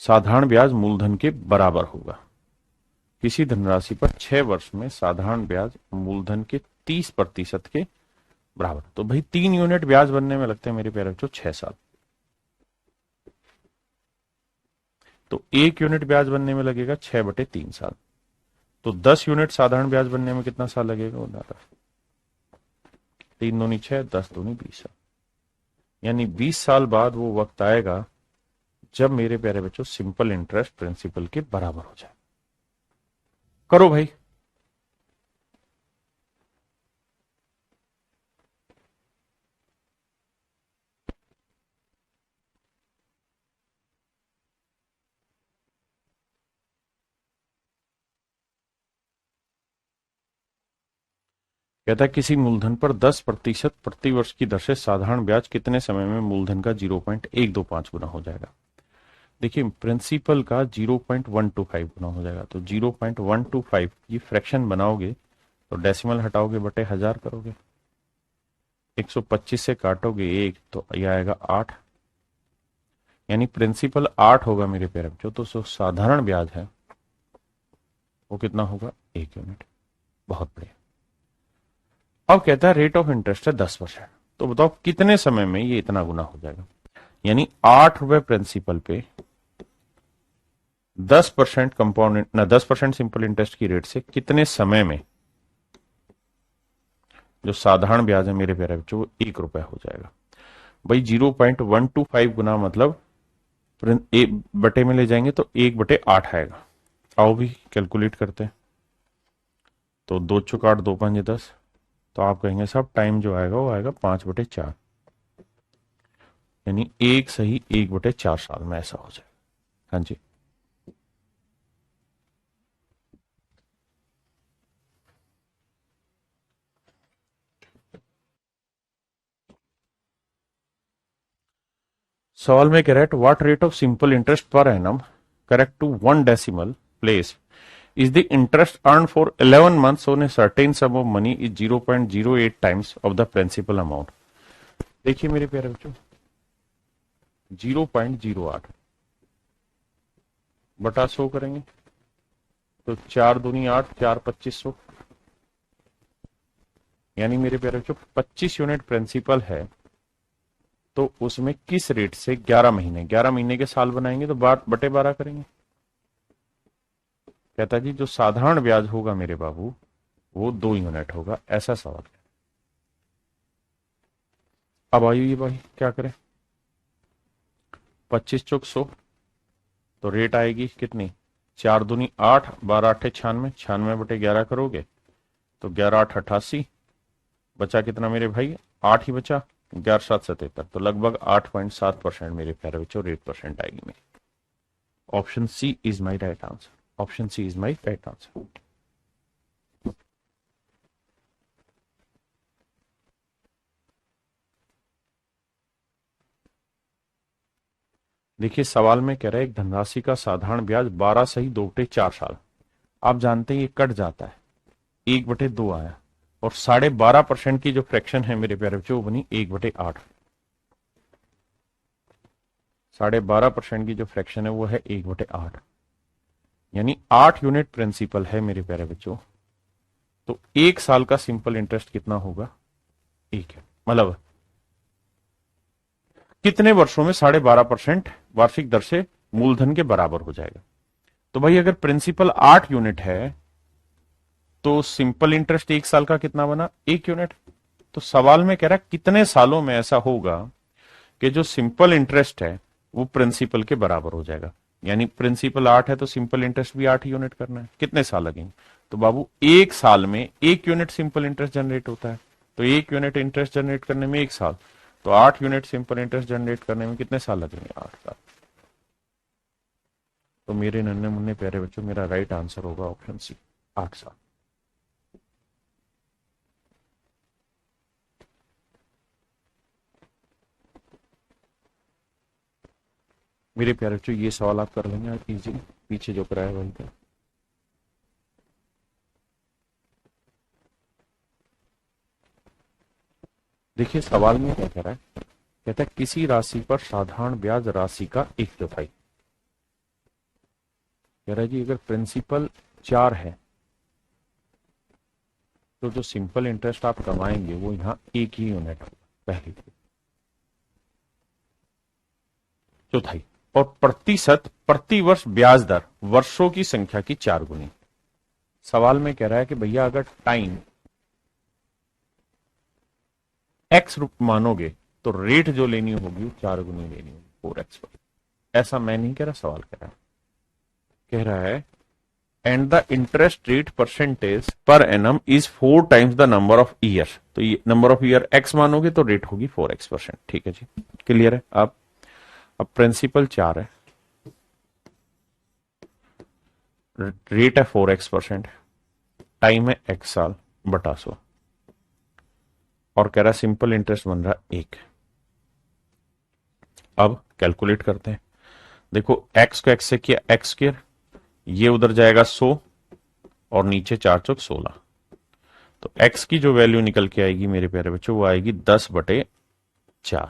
साधारण ब्याज मूलधन के बराबर होगा। किसी धनराशि पर 6 वर्ष में साधारण ब्याज मूलधन के 30% के बराबर। तो भाई 3 यूनिट ब्याज बनने में लगते हैं मेरे प्यारे बच्चों 6 साल। तो 1 यूनिट ब्याज बनने में लगेगा 6/3 साल। तो 10 यूनिट साधारण ब्याज बनने में कितना साल लगेगा वो दादा। 3 दूनी 6, 10 दूनी 20 साल। यानी 20 साल बाद वो वक्त आएगा जब मेरे प्यारे बच्चों सिंपल इंटरेस्ट प्रिंसिपल के बराबर हो जाए। करो भाई। कहता है किसी मूलधन पर 10% प्रति वर्ष की दर से साधारण ब्याज कितने समय में मूलधन का 0.125 गुना हो जाएगा। देखिए प्रिंसिपल का 0.125 गुना हो जाएगा। तो 0.125 ये फ्रैक्शन बनाओगे तो डेसिमल हटाओगे बटे 1000 करोगे, 125 से काटोगे 1 तो ये आएगा 8। यानी प्रिंसिपल 8 होगा मेरे प्यारे बच्चों। तो साधारण ब्याज है वो कितना होगा 1 यूनिट। बहुत बढ़िया। अब कहता है रेट ऑफ इंटरेस्ट है 10%। तो बताओ कितने समय में ये इतना गुना हो जाएगा। यानी 8 रुपए प्रिंसिपल पे 10% कंपाउंड ना 10% सिंपल इंटरेस्ट की रेट से कितने समय में जो साधारण ब्याज है मेरे प्यारे बच्चों वो 1 रुपया हो जाएगा। भाई 0.125 गुना मतलब बटे में ले जाएंगे तो 1/8 आएगा। आओ भी कैलकुलेट करते हैं। तो 2 चौक 8, 2 5 10। तो आप कहेंगे साहब टाइम जो आएगा वो आएगा 5/4। यानी 1 साल में ऐसा हो जाएगा। हाँ जी। सवाल में कह रहा है what rate of simple interest per annum correct to 1 decimal place is the interest earned for 11 months on a certain sum of money is 0.08 times of the principal amount। देखिए मेरे प्यारे बच्चों 0.08 बटा 100 करेंगे तो 4 दूनी 8, 4 2500। यानी मेरे प्यारे बच्चों 25 यूनिट प्रिंसिपल है तो उसमें किस रेट से 11 महीने, 11 महीने के साल बनाएंगे तो बटे 12 करेंगे। कहता जी जो साधारण ब्याज होगा मेरे बाबू वो 2 यूनिट होगा। ऐसा सवाल है। अब आइए भाई क्या करें। 25 चौक 100 तो रेट आएगी कितनी 4 दूनी 8, 12 8 96, 96/11 करोगे तो 11 8 88। बचा कितना मेरे भाई 8 ही बचा, 11 7 77। तो लगभग 8.7% मेरे प्यारे बच्चों रेट परसेंट आएगी मेरी। Option C is my right answer. Option C is my right answer. देखिए सवाल में कह रहा है एक धनराशि का साधारण ब्याज 12 सही 2/4 साल। आप जानते हैं ये कट जाता है 1/2 आया और 12.5% की जो फ्रैक्शन है मेरे प्यारे बच्चों वो बनी 1/8। 12.5% की जो फ्रैक्शन है वो है 1/8। यानी 8 यूनिट प्रिंसिपल है मेरे प्यारे बच्चों। तो 1 साल का सिंपल इंटरेस्ट कितना होगा 1 है। मतलब कितने वर्षों में 12.5% वार्षिक दर से मूलधन के बराबर हो जाएगा। तो भाई अगर प्रिंसिपल 8 यूनिट है तो सिंपल इंटरेस्ट 1 साल का कितना बना 1 यूनिट। तो सवाल में कह रहा है कितने सालों में ऐसा होगा कि जो सिंपल इंटरेस्ट है वो प्रिंसिपल के बराबर हो जाएगा। यानी प्रिंसिपल 8 है तो सिंपल इंटरेस्ट भी 8 यूनिट करना है। कितने साल लगेंगे तो बाबू 1 साल में 1 यूनिट सिंपल इंटरेस्ट जनरेट होता है। तो 1 यूनिट इंटरेस्ट जनरेट करने में 1 साल, तो 8 यूनिट सिंपल इंटरेस्ट जनरेट करने में कितने साल लगेंगे 8 साल। तो मेरे नन्हे मुन्ने प्यारे बच्चों मेरा राइट आंसर होगा ऑप्शन सी, 8 साल। मेरे प्यारे बच्चों ये सवाल आप कर लेंगे इजी, पीछे जो कराया वही का। देखिए सवाल में क्या कह रहा है, कहता है किसी राशि पर साधारण ब्याज राशि का 1/4। कह रहा है जी अगर प्रिंसिपल 4 है तो जो सिंपल इंटरेस्ट आप कमाएंगे वो यहाँ 1 ही यूनिट होगा, पहली चीज। चौथाई, और प्रतिशत प्रति वर्ष ब्याज दर वर्षों की संख्या की 4 गुनी। सवाल में कह रहा है कि भैया अगर टाइम एक्स मानोगे तो रेट जो लेनी होगी वो 4 गुनी लेनी होगी 4x पर। ऐसा मैं नहीं कह रहा, सवाल कह रहा है। कह रहा है and the interest rate percentage per annum is 4 times the number of year. तो ये नंबर ऑफ ईयर एक्स मानोगे तो रेट होगी 4x%। ठीक है जी, क्लियर है। अब प्रिंसिपल 4 है, रेट है 4x%, टाइम है x साल बटा 100, और कह रहा है सिंपल इंटरेस्ट बन रहा है 1। अब कैलकुलेट करते हैं। देखो x को x से किया x स्क्वायर, ये उधर जाएगा 100 और नीचे 4 चौक 16। तो x की जो वैल्यू निकल के आएगी मेरे प्यारे बच्चों वो आएगी 10/4,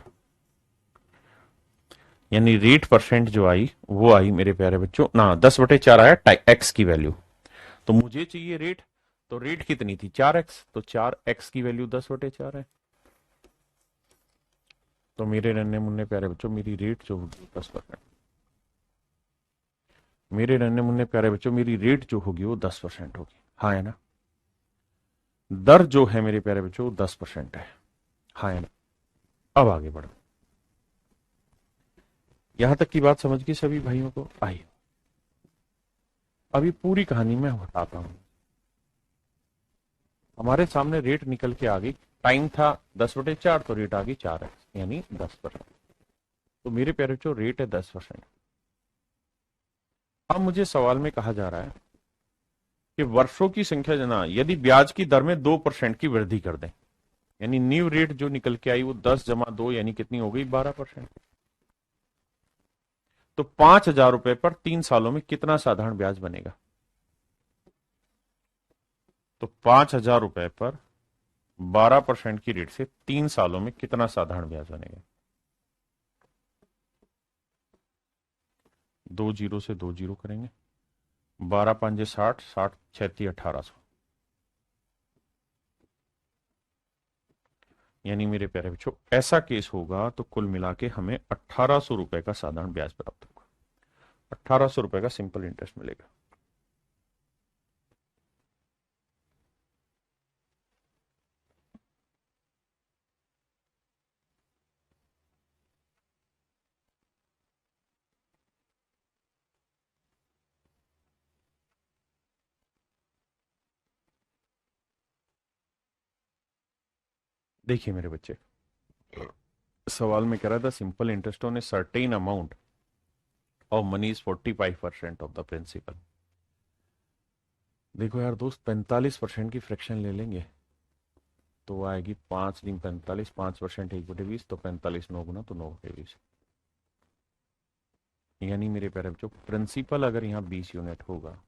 यानी रेट परसेंट जो आई वो आई मेरे प्यारे बच्चों ना 10/4 आया x की वैल्यू। तो मुझे चाहिए रेट, तो रेट कितनी थी 4x, तो 4x की वैल्यू 10/4 है। तो मेरे नन्हे मुन्ने प्यारे बच्चों मेरी रेट जो होगी 10%। मेरे नन्हे मुन्ने प्यारे बच्चों मेरी रेट जो होगी वो 10% होगी, हाँ है ना। दर जो है मेरे प्यारे बच्चों वो 10% है, हाँ है ना। अब आगे बढ़ो, यहां तक की बात समझ गई सभी भाइयों को? आई, अभी पूरी कहानी मैं बताता हूं। हमारे सामने रेट निकल के आ गई, टाइम था 10/4 तो रेट आ गई 4x यानी 10%। तो मेरे प्यारे बच्चों रेट है 10%। अब मुझे सवाल में कहा जा रहा है कि वर्षों की संख्या जना यदि ब्याज की दर में 2% की वृद्धि कर दें, यानी न्यू रेट जो निकल के आई वो 10 जमा 2 यानी कितनी हो गई 12%। तो 5,000 रुपए पर 3 सालों में कितना साधारण ब्याज बनेगा? तो 5,000 रुपए पर 12% की रेट से 3 सालों में कितना साधारण ब्याज बनेगा? 2 जीरो से 2 जीरो करेंगे, 12×5 60, 60×6 1800, यानी मेरे प्यारे बच्चों ऐसा केस होगा तो कुल मिला के हमें 1,800 रुपए का साधारण ब्याज प्राप्त होगा। 1,800 रुपए का सिंपल इंटरेस्ट मिलेगा। देखिए मेरे बच्चे, सवाल में कह रहा था simple interest on a certain amount of money is 45% of the principal. देखो यार दोस्त, 45% की फ्रैक्शन ले लेंगे तो वो आएगी 5×45, 5% 1/20, तो 45 9 गुना तो 9/20, यानी मेरे प्यारे बच्चों प्रिंसिपल अगर यहाँ 20 यूनिट होगा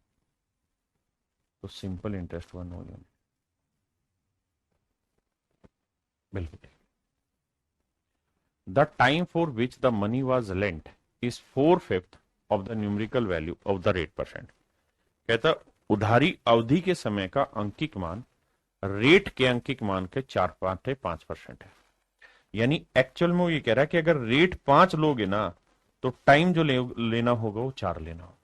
तो सिंपल इंटरेस्ट हुआ 9 यूनिट। बिल्कुल। The time for which the money was lent is 4/5 of the numerical value of the rate percent. कहता उधारी अवधि के समय का अंकिक मान रेट के अंकिक मान के 4/5 है। यानी एक्चुअल में वो ये कह रहा है कि अगर रेट 5 लोगे ना तो टाइम जो लेना होगा वो 4 लेना होगा।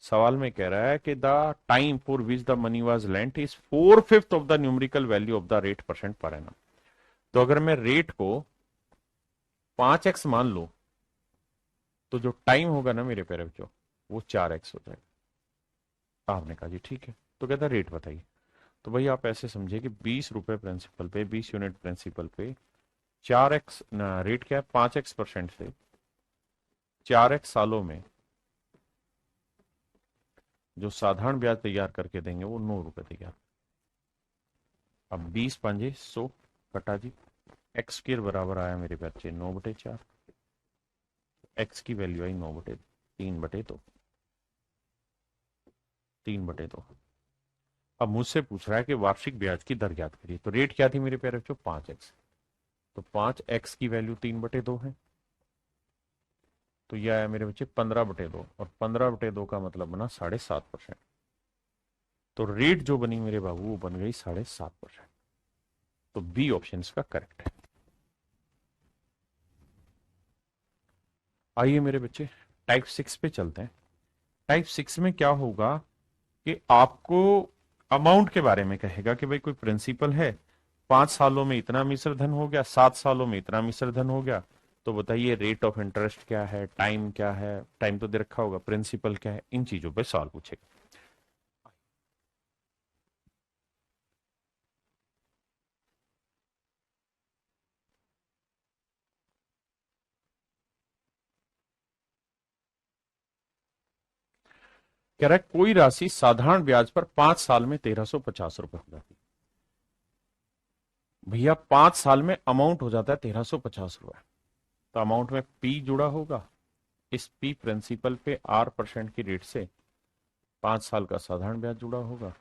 सवाल में कह रहा है कि the time for which the money was lent is 4/5 of the numerical value of the rate percent per annum. तो अगर मैं रेट को 5x मान लू तो जो टाइम होगा ना मेरे प्यारे बच्चों वो 4x हो जाएगा। आपने कहा जी ठीक है, तो कहता रेट बताइए। तो भाई आप ऐसे समझिए कि 20 रुपए प्रिंसिपल पे, 20 यूनिट प्रिंसिपल पे 4x रेट क्या है 5x% से 4x सालों में जो साधारण ब्याज तैयार करके देंगे वो 9 रुपए तैयार। अब 20 पंजे 100 कटा जी, एक्स के बराबर आया मेरे बच्चे 9/4। एक्स की वैल्यू आई 9/3/2, 3/2। अब मुझसे पूछ रहा है कि वार्षिक ब्याज की दर ज्ञात करिए। तो रेट क्या थी मेरे प्यारे बच्चों, 5x। तो 5x की वैल्यू 3/2 है, तो यह आया मेरे बच्चे 15/2, और 15/2 का मतलब बना 7.5%। तो रेट जो बनी मेरे बाबू वो बन गई 7.5%। तो बी ऑप्शन इसका करेक्ट है। आइए मेरे बच्चे टाइप 6 पे चलते हैं। टाइप 6 में क्या होगा कि आपको अमाउंट के बारे में कहेगा कि भाई कोई प्रिंसिपल है, 5 सालों में इतना मिश्र धन हो गया, 7 सालों में इतना मिश्र धन हो गया, तो बताइए रेट ऑफ इंटरेस्ट क्या है, टाइम क्या है, टाइम तो दे रखा होगा, प्रिंसिपल क्या है, इन चीजों पे सवाल पूछेगा। कह रहा है कोई राशि साधारण ब्याज पर 5 साल में 1350 रुपए हो जाती है। भैया 5 साल में अमाउंट हो जाता है 1350 रुपए, तो अमाउंट में पी जुड़ा होगा, इस पी प्रिंसिपल पे R% की रेट से 5 साल का साधारण ब्याज जुड़ा होगा।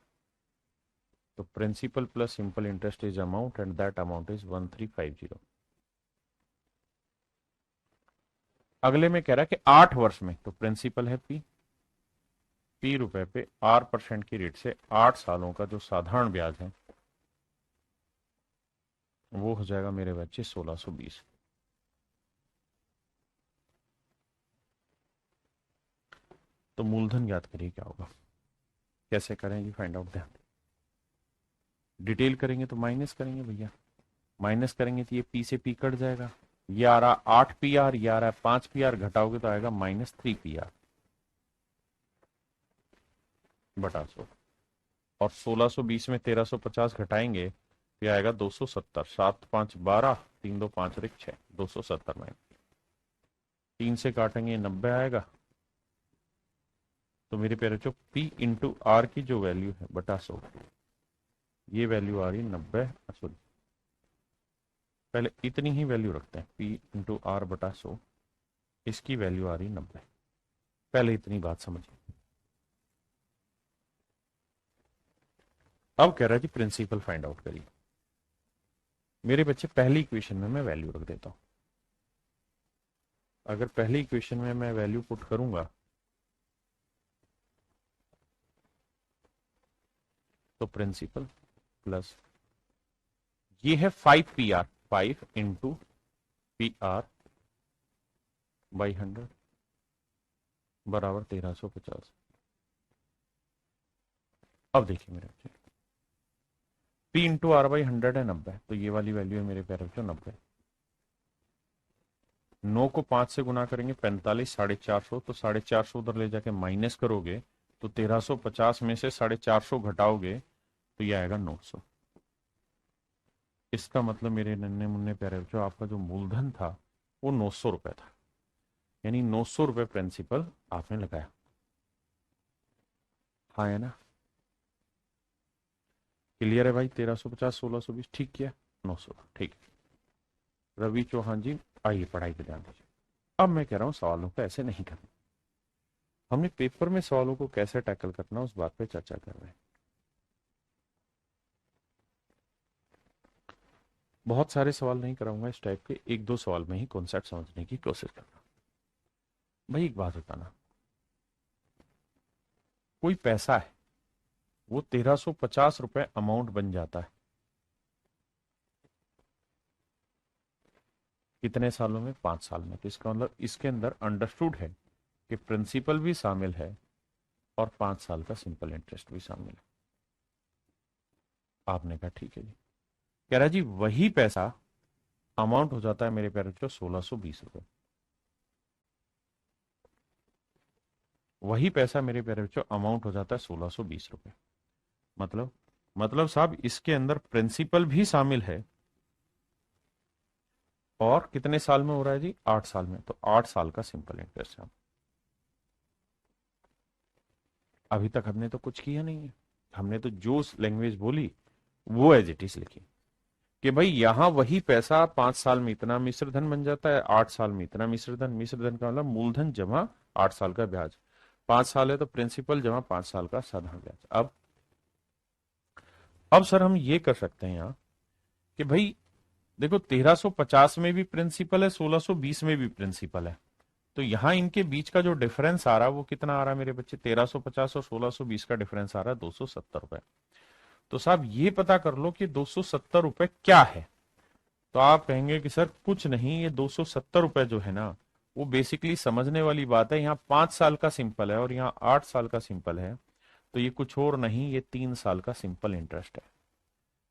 तो principal plus simple interest is amount and that amount is 1350। अगले में कह रहा है कि 8 वर्ष में, तो प्रिंसिपल है पी रुपए पे R% की रेट से 8 सालों का जो साधारण ब्याज है वो हो जाएगा मेरे बच्चे 1620। तो मूलधन ज्ञात करिए क्या होगा, कैसे करेंगे फाइंड आउट, ध्यान डिटेल करेंगे तो माइनस करेंगे भैया, माइनस करेंगे तो ये पी से पी कट जाएगा, ये आ रहा 8 PR, ये आ रहा है 5 PR, घटाओगे तो आएगा -3 PR बटा 100। और 1620 में 1350 घटाएंगे तो ये आएगा 270, 7×5 = 12, 3×2 = 5 और 1 6, 270 में 3 से काटेंगे 90 आएगा। तो मेरे प्यारे बच्चों P इंटू आर की जो वैल्यू है बटा 100, ये वैल्यू आ रही 90, सॉरी पहले इतनी ही वैल्यू रखते हैं, P इंटू आर बटा 100, इसकी वैल्यू आ रही 90। पहले इतनी बात समझिए। अब कह रहा है जी प्रिंसिपल फाइंड आउट करिए। मेरे बच्चे पहली इक्वेशन में मैं वैल्यू रख देता हूं। अगर पहली इक्वेशन में मैं वैल्यू पुट करूंगा तो प्रिंसिपल प्लस ये है 5 PR, 5 × PR/100 बराबर 1350। अब देखिए मेरे बच्चे P × R/100 है 90, तो ये वाली वैल्यू है मेरे प्यारे बच्चों 90। 9 को 5 से गुना करेंगे 45, 450, तो 450 उधर ले जाके माइनस करोगे तो 1350 में से 450 घटाओगे तो ये आएगा 900। इसका मतलब मेरे नन्हे मुन्ने प्यारे बच्चों आपका जो मूलधन था वो 900 रुपए था, यानी 900 रुपए प्रिंसिपल आपने लगाया। हाँ है ना, क्लियर है भाई, 1350 1620 ठीक किया, 900 ठीक। रवि चौहान जी आइए पढ़ाई पे ध्यान दीजिए। अब मैं कह रहा हूं सवालों को ऐसे नहीं करना, हमने पेपर में सवालों को कैसे टैकल करना उस बात पे चर्चा कर रहे हैं। बहुत सारे सवाल नहीं कराऊंगा इस टाइप के, एक दो सवाल में ही कॉन्सेप्ट समझने की कोशिश करना। भाई एक बात बताना, कोई पैसा है वो 1350 रुपए अमाउंट बन जाता है कितने सालों में, 5 साल में। तो इसका मतलब इसके अंदर अंडरस्टूड है कि प्रिंसिपल भी शामिल है और 5 साल का सिंपल इंटरेस्ट भी शामिल है। आपने कहा ठीक है जी। कह रहा है जी वही पैसा अमाउंट हो जाता है मेरे प्यारे बच्चों 1620 रुपए। वही पैसा मेरे प्यारे बच्चों अमाउंट हो जाता है 1620 रुपए। मतलब साहब इसके अंदर प्रिंसिपल भी शामिल है, और कितने साल में हो रहा है जी, 8 साल में, तो 8 साल का सिंपल इंटरेस्ट है। अभी तक हमने तो कुछ किया नहीं है। हमने तो जो लैंग्वेज बोली वो एज इट इज लिखी कि भाई यहां वही पैसा 5 साल में इतना मिश्र धन बन जाता है, 8 साल में इतना मिश्र धन का मतलब मूलधन जमा 8 साल का ब्याज। 5 साल है तो प्रिंसिपल जमा 5 साल का साधारण ब्याज। अब सर हम ये कर सकते हैं यहाँ कि भाई देखो 1350 में भी प्रिंसिपल है, 1620 में भी प्रिंसिपल है, तो यहां इनके बीच का जो डिफरेंस आ रहा है वो कितना आ रहा है मेरे बच्चे? 1350 और 1620 का डिफरेंस आ रहा है 270 रुपए। तो साहब ये पता कर लो कि 270 रुपए क्या है। तो आप कहेंगे कि सर कुछ नहीं, ये 270 रुपए जो है ना वो बेसिकली समझने वाली बात है। यहाँ 5 साल का सिंपल है और यहाँ 8 साल का सिंपल है, तो ये कुछ और नहीं, ये 3 साल का सिंपल इंटरेस्ट है।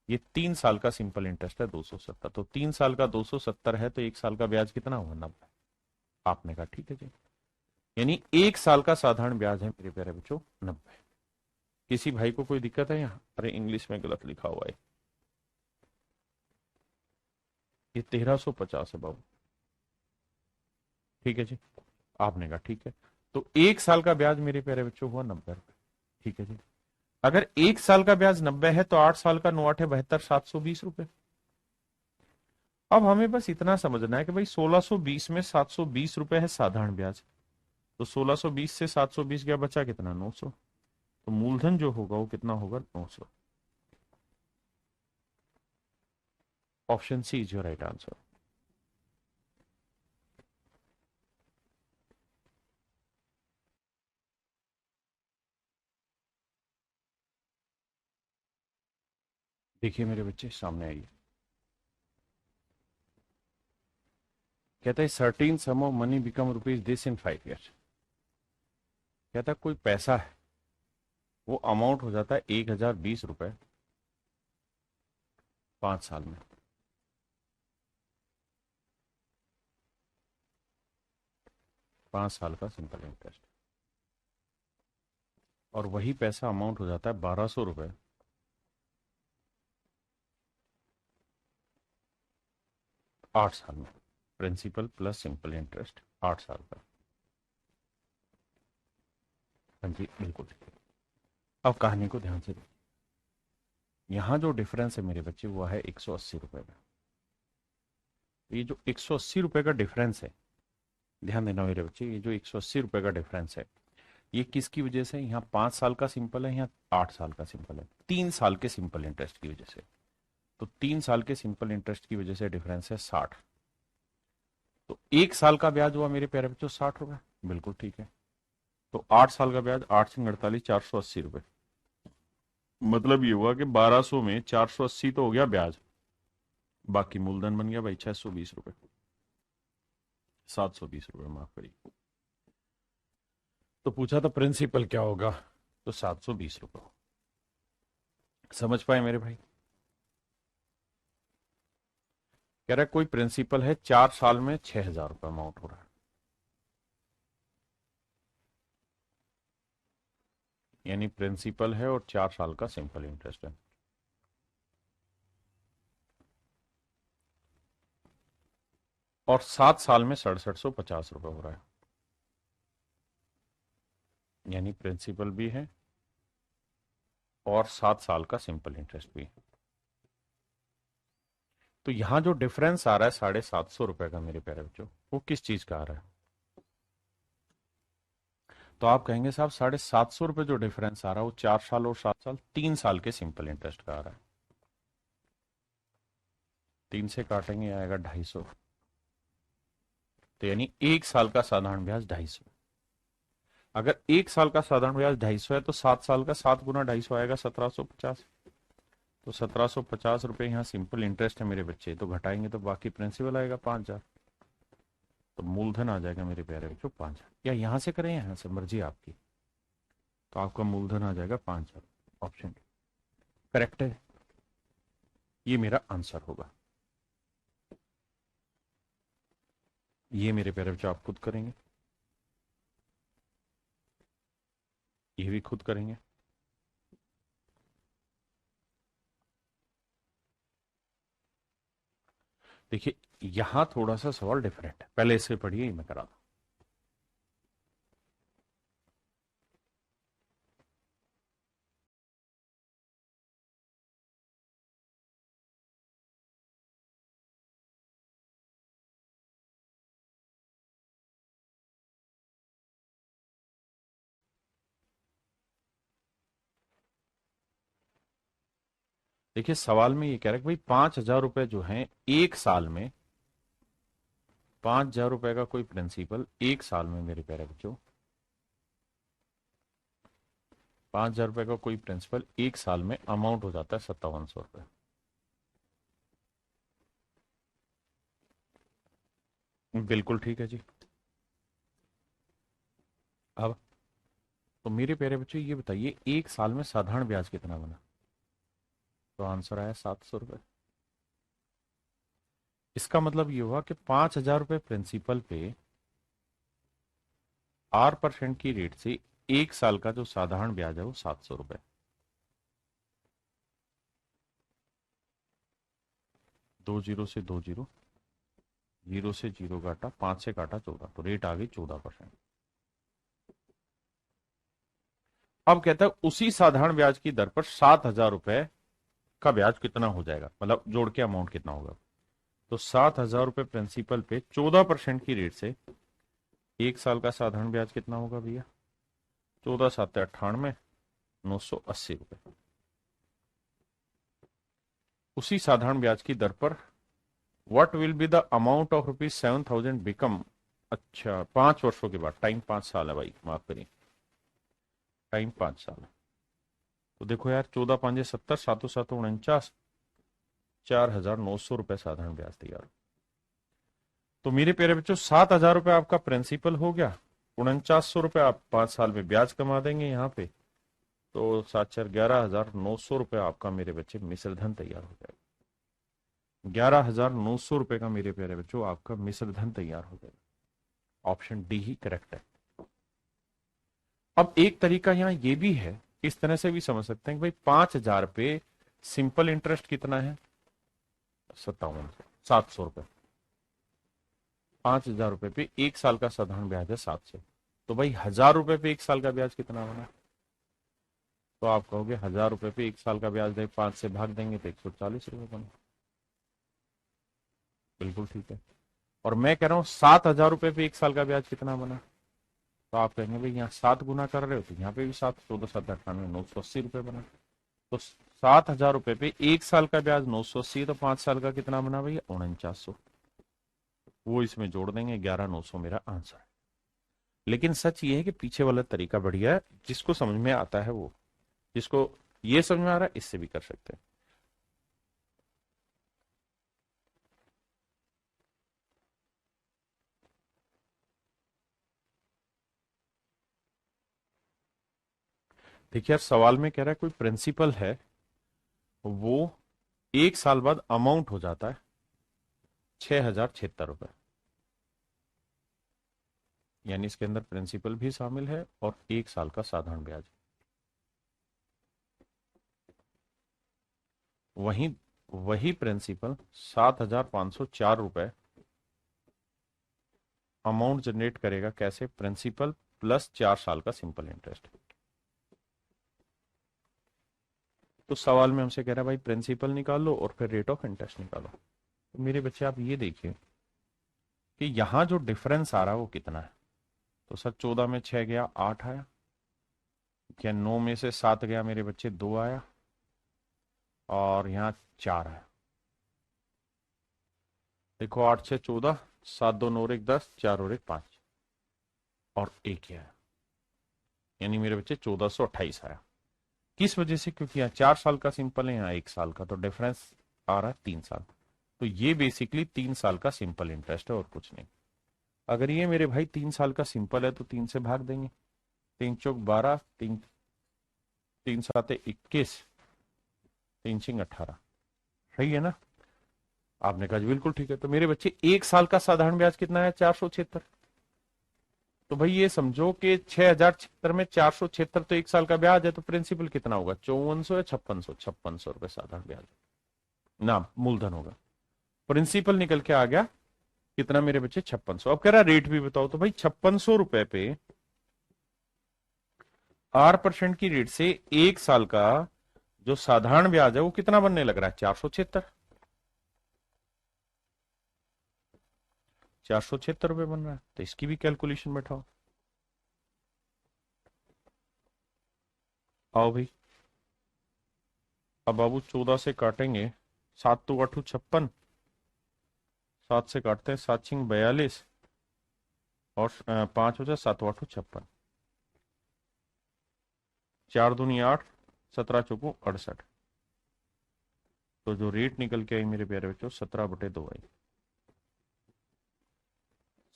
ये 3 साल का सिंपल इंटरेस्ट है 270। तो 3 साल का 270 है तो 1 साल का ब्याज कितना हुआ? 90। आपने कहा ठीक है जी, यानी 1 साल का साधारण ब्याज है मेरे प्यारे बच्चों 90। किसी भाई को कोई दिक्कत है यहाँ? अरे इंग्लिश में गलत लिखा हुआ है, ये 1350 है बाबू। ठीक है जी, आपने कहा ठीक है। तो 1 साल का ब्याज मेरे प्यारे बच्चों हुआ 90 रुपए। ठीक है जी, अगर 1 साल का ब्याज 90 है तो 8 साल का 9 8 72 720 रुपए। अब हमें बस इतना समझना है कि भाई 1620 में 720 रुपए है साधारण ब्याज, तो 1620 से 720 गया, बचा कितना? 900। तो मूलधन जो होगा वो कितना होगा? 900। Option C is your right answer. देखिए मेरे बच्चे सामने आइए, कहता है certain sum of money become rupees this in 5 years. कहता है कोई पैसा है वो अमाउंट हो जाता है 1020 रुपए 5 साल में। 5 साल का सिंपल इंटरेस्ट, और वही पैसा अमाउंट हो जाता है 1200 रुपए 8 साल में। प्रिंसिपल प्लस सिंपल इंटरेस्ट 8 साल का। हाँ जी बिल्कुल ठीक है। अब कहानी को ध्यान से देखिए, यहाँ जो डिफरेंस है मेरे बच्चे वो है 180 रुपए का। ये जो 180 रुपए का डिफरेंस है, ध्यान देना मेरे बच्चे, ये जो 180 रुपए का डिफरेंस है ये किसकी वजह से? यहाँ 5 साल का सिंपल है, यहाँ 8 साल का सिंपल है, 3 साल के सिंपल इंटरेस्ट की वजह से। तो 3 साल के सिंपल इंटरेस्ट की वजह से डिफरेंस है 60। तो 1 साल का ब्याज हुआ मेरे प्यारे बच्चों 60 रुपए, बिल्कुल ठीक है। तो 8 साल का ब्याज 8 से 48 480 रुपए। मतलब ये हुआ कि 1200 में 480 तो हो गया ब्याज, बाकी मूलधन बन गया भाई 620 रुपए, 720 रुपए माफ करिए। तो पूछा था प्रिंसिपल क्या होगा, तो 720 रुपए। समझ पाए मेरे भाई? कह रहा है कोई प्रिंसिपल है 4 साल में 6000 रुपए अमाउंट हो रहा है, यानी प्रिंसिपल है और 4 साल का सिंपल इंटरेस्ट है। और 7 साल में 6750 रुपए हो रहा है, यानी प्रिंसिपल भी है और 7 साल का सिंपल इंटरेस्ट भी है। तो यहां जो डिफरेंस आ रहा है 750 रुपए का मेरे प्यारे बच्चों, वो किस चीज का आ रहा है? तो आप कहेंगे साहब 750 रुपए जो डिफरेंस आ रहा है वो 4 साल और 7 साल 3 साल के सिंपल इंटरेस्ट का आ रहा है। 3 से काटेंगे आएगा 250, तो यानी 1 साल का साधारण ब्याज 250। अगर 1 साल का साधारण ब्याज 250 है तो 7 साल का 7 गुना 250 आएगा 1750। तो 1750 रुपए यहाँ सिंपल इंटरेस्ट है मेरे बच्चे, तो घटाएंगे तो बाकी प्रिंसिपल आएगा 5000। तो मूलधन आ जाएगा मेरे प्यारे बच्चों 5000, या यहां से करें यहां से, मर्जी आपकी। तो आपका मूलधन आ जाएगा 5000। ऑप्शन करेक्ट है, ये मेरा आंसर होगा। ये मेरे प्यारे बच्चों आप खुद करेंगे, ये भी खुद करेंगे। देखिए यहां थोड़ा सा सवाल डिफरेंट है, पहले इसे पढ़िए, मैं करा दूं। देखिए सवाल में ये कह रहा है कि भाई 5,000 रुपए जो है एक साल में, 5,000 रुपए का कोई प्रिंसिपल एक साल में, मेरे प्यारे बच्चों, 5,000 रुपए का कोई प्रिंसिपल एक साल में अमाउंट हो जाता है 5700 रुपए। बिल्कुल ठीक है जी। अब तो मेरे प्यारे बच्चों ये बताइए एक साल में साधारण ब्याज कितना बना? तो आंसर आया 700 रुपए। इसका मतलब ये हुआ कि 5,000 रुपए प्रिंसिपल पे 8% की रेट से एक साल का जो साधारण ब्याज है वो 700 रुपए। 2 जीरो से 2 जीरो, जीरो से जीरो काटा, 5 से काटा 14, तो रेट आ गई 14%। अब कहता है उसी साधारण ब्याज की दर पर 7,000 रुपए का ब्याज कितना हो जाएगा, मतलब जोड़ के अमाउंट कितना होगा। तो 7,000 रुपए प्रिंसिपल पे 14% की रेट से एक साल का साधारण ब्याज कितना होगा भैया? 14 7 98, 980 रुपए। उसी साधारण ब्याज की दर पर what will be the amount of ₹7,000 become. अच्छा 5 वर्षों के बाद, टाइम 5 साल है भाई, माफ करिए, टाइम 5 साल है। तो देखो यार 14 5 70, सातों सातों 49, 4,900 रुपए साधारण ब्याज तैयार। तो मेरे प्यारे बच्चों 7,000 रुपए आपका प्रिंसिपल हो गया, 4900 रुपए आप 5 साल में ब्याज कमा देंगे यहाँ पे। तो 7 4 11,900 रुपए आपका मेरे बच्चे मिश्र धन तैयार हो जाएगा। 11,900 रुपए का मेरे प्यारे बच्चों आपका मिश्र धन तैयार हो जाएगा। ऑप्शन डी ही करेक्ट है। अब एक तरीका यहाँ ये भी है, इस तरह से भी समझ सकते हैं कि भाई 5,000 पे सिंपल इंटरेस्ट कितना है? 7,700 रुपए। 5,000 रुपए पे एक साल का साधारण ब्याज है 700। तो भाई 1,000 रुपए पे एक साल का ब्याज कितना बना? तो आप कहोगे 1,000 रुपए पे एक साल का ब्याज दे 5 से भाग देंगे तो 140 रुपए बना। बिल्कुल ठीक है। और मैं कह रहा हूं 7,000 रुपए पे एक साल का ब्याज कितना बना? तो आप कहेंगे भाई यहाँ 7 गुना कर रहे हो, तो यहाँ पे भी 7, 14 7 98, 980 रुपए बना। तो 7,000 रुपए पे एक साल का ब्याज 980, तो 5 साल का कितना बना भैया? 4900। वो इसमें जोड़ देंगे, 11,900 मेरा आंसर है। लेकिन सच ये है कि पीछे वाला तरीका बढ़िया है, जिसको समझ में आता है वो, जिसको ये समझ में आ रहा है इससे भी कर सकते हैं। देखिए यार सवाल में कह रहा है कोई प्रिंसिपल है, वो एक साल बाद अमाउंट हो जाता है 6,076 रुपए। यानी इसके अंदर प्रिंसिपल भी शामिल है और एक साल का साधारण ब्याज। वही वही प्रिंसिपल 7,504 रुपए अमाउंट जनरेट करेगा, कैसे? प्रिंसिपल प्लस 4 साल का सिंपल इंटरेस्ट। तो सवाल में हमसे कह रहा है भाई प्रिंसिपल निकालो और फिर रेट ऑफ इंटरेस्ट निकालो। तो मेरे बच्चे आप ये देखिए कि यहां जो डिफरेंस आ रहा है वो कितना है। तो सर 14 में 6 गया 8 आया, क्या 9 में से 7 गया मेरे बच्चे 2 आया, और यहाँ 4 आया। देखो 8 6 14, 7 2 9 और 1 10, 4 और 1 5, और 1 आया। यानी मेरे बच्चे 1428 आया। किस वजह से? क्योंकि यहाँ 4 साल का सिंपल है, यहाँ 1 साल का, तो डिफरेंस आ रहा है 3 साल। तो ये बेसिकली 3 साल का सिंपल इंटरेस्ट है और कुछ नहीं। अगर ये मेरे भाई 3 साल का सिंपल है तो 3 से भाग देंगे, 3 चौक 12, 3 3 7 21, 3 6 18। सही है ना? आपने कहा जी बिल्कुल ठीक है। तो मेरे बच्चे एक साल का साधारण ब्याज कितना है? 476। तो भाई ये समझो कि 6,076 में 476 तो एक साल का ब्याज है, तो प्रिंसिपल कितना होगा? 5400 या 5600? 5600 रुपए साधारण ब्याज ना मूलधन होगा। प्रिंसिपल निकल के आ गया कितना मेरे बच्चे? 5600। अब कह रहा रेट भी बताओ, तो भाई 5600 रुपए पे 8% की रेट से एक साल का जो साधारण ब्याज है वो कितना बनने लग रहा है? 476। 476 रुपए बन रहा है, तो इसकी भी कैलकुलेशन बैठाओ। आओ भाई अब बाबू 14 से काटेंगे, 7 2 8 56, 7 से काटते हैं, 7 6 42 और 5 हो जाए, 7 8 56, 4 दूनी 8, 17 चौको 68। तो जो रेट निकल के आई मेरे प्यारे बच्चों 17/2 आई,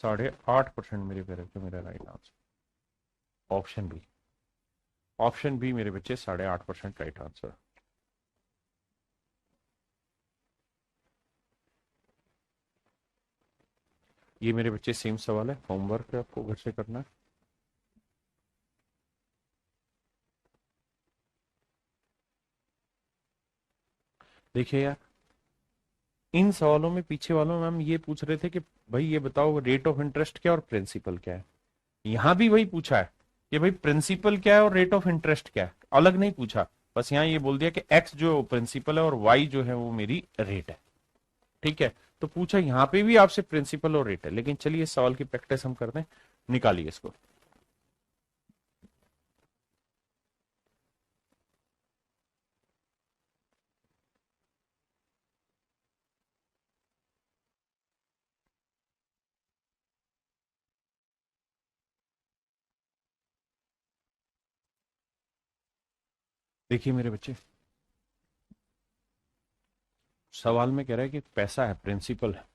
8.5% मेरे प्यारे बच्चों मेरा right answer option B. Option B मेरे बच्चे 8.5% राइट आंसर। ये मेरे बच्चे सेम सवाल है, होमवर्क है, आपको घर से करना है। देखिए यार, इन सवालों में, पीछे वालों में हम ये पूछ रहे थे कि भाई ये बताओ रेट ऑफ इंटरेस्ट क्या और प्रिंसिपल क्या है। यहां भी वही पूछा है कि भाई प्रिंसिपल क्या है और रेट ऑफ इंटरेस्ट क्या है, अलग नहीं पूछा। बस यहाँ ये बोल दिया कि एक्स जो प्रिंसिपल है और वाई जो है वो मेरी रेट है। ठीक है, तो पूछा यहाँ पे भी आपसे प्रिंसिपल और रेट है, लेकिन चलिए इस सवाल की प्रैक्टिस हम करते हैं। निकालिए इसको। देखिए मेरे बच्चे, सवाल में कह रहा है कि पैसा है, प्रिंसिपल है,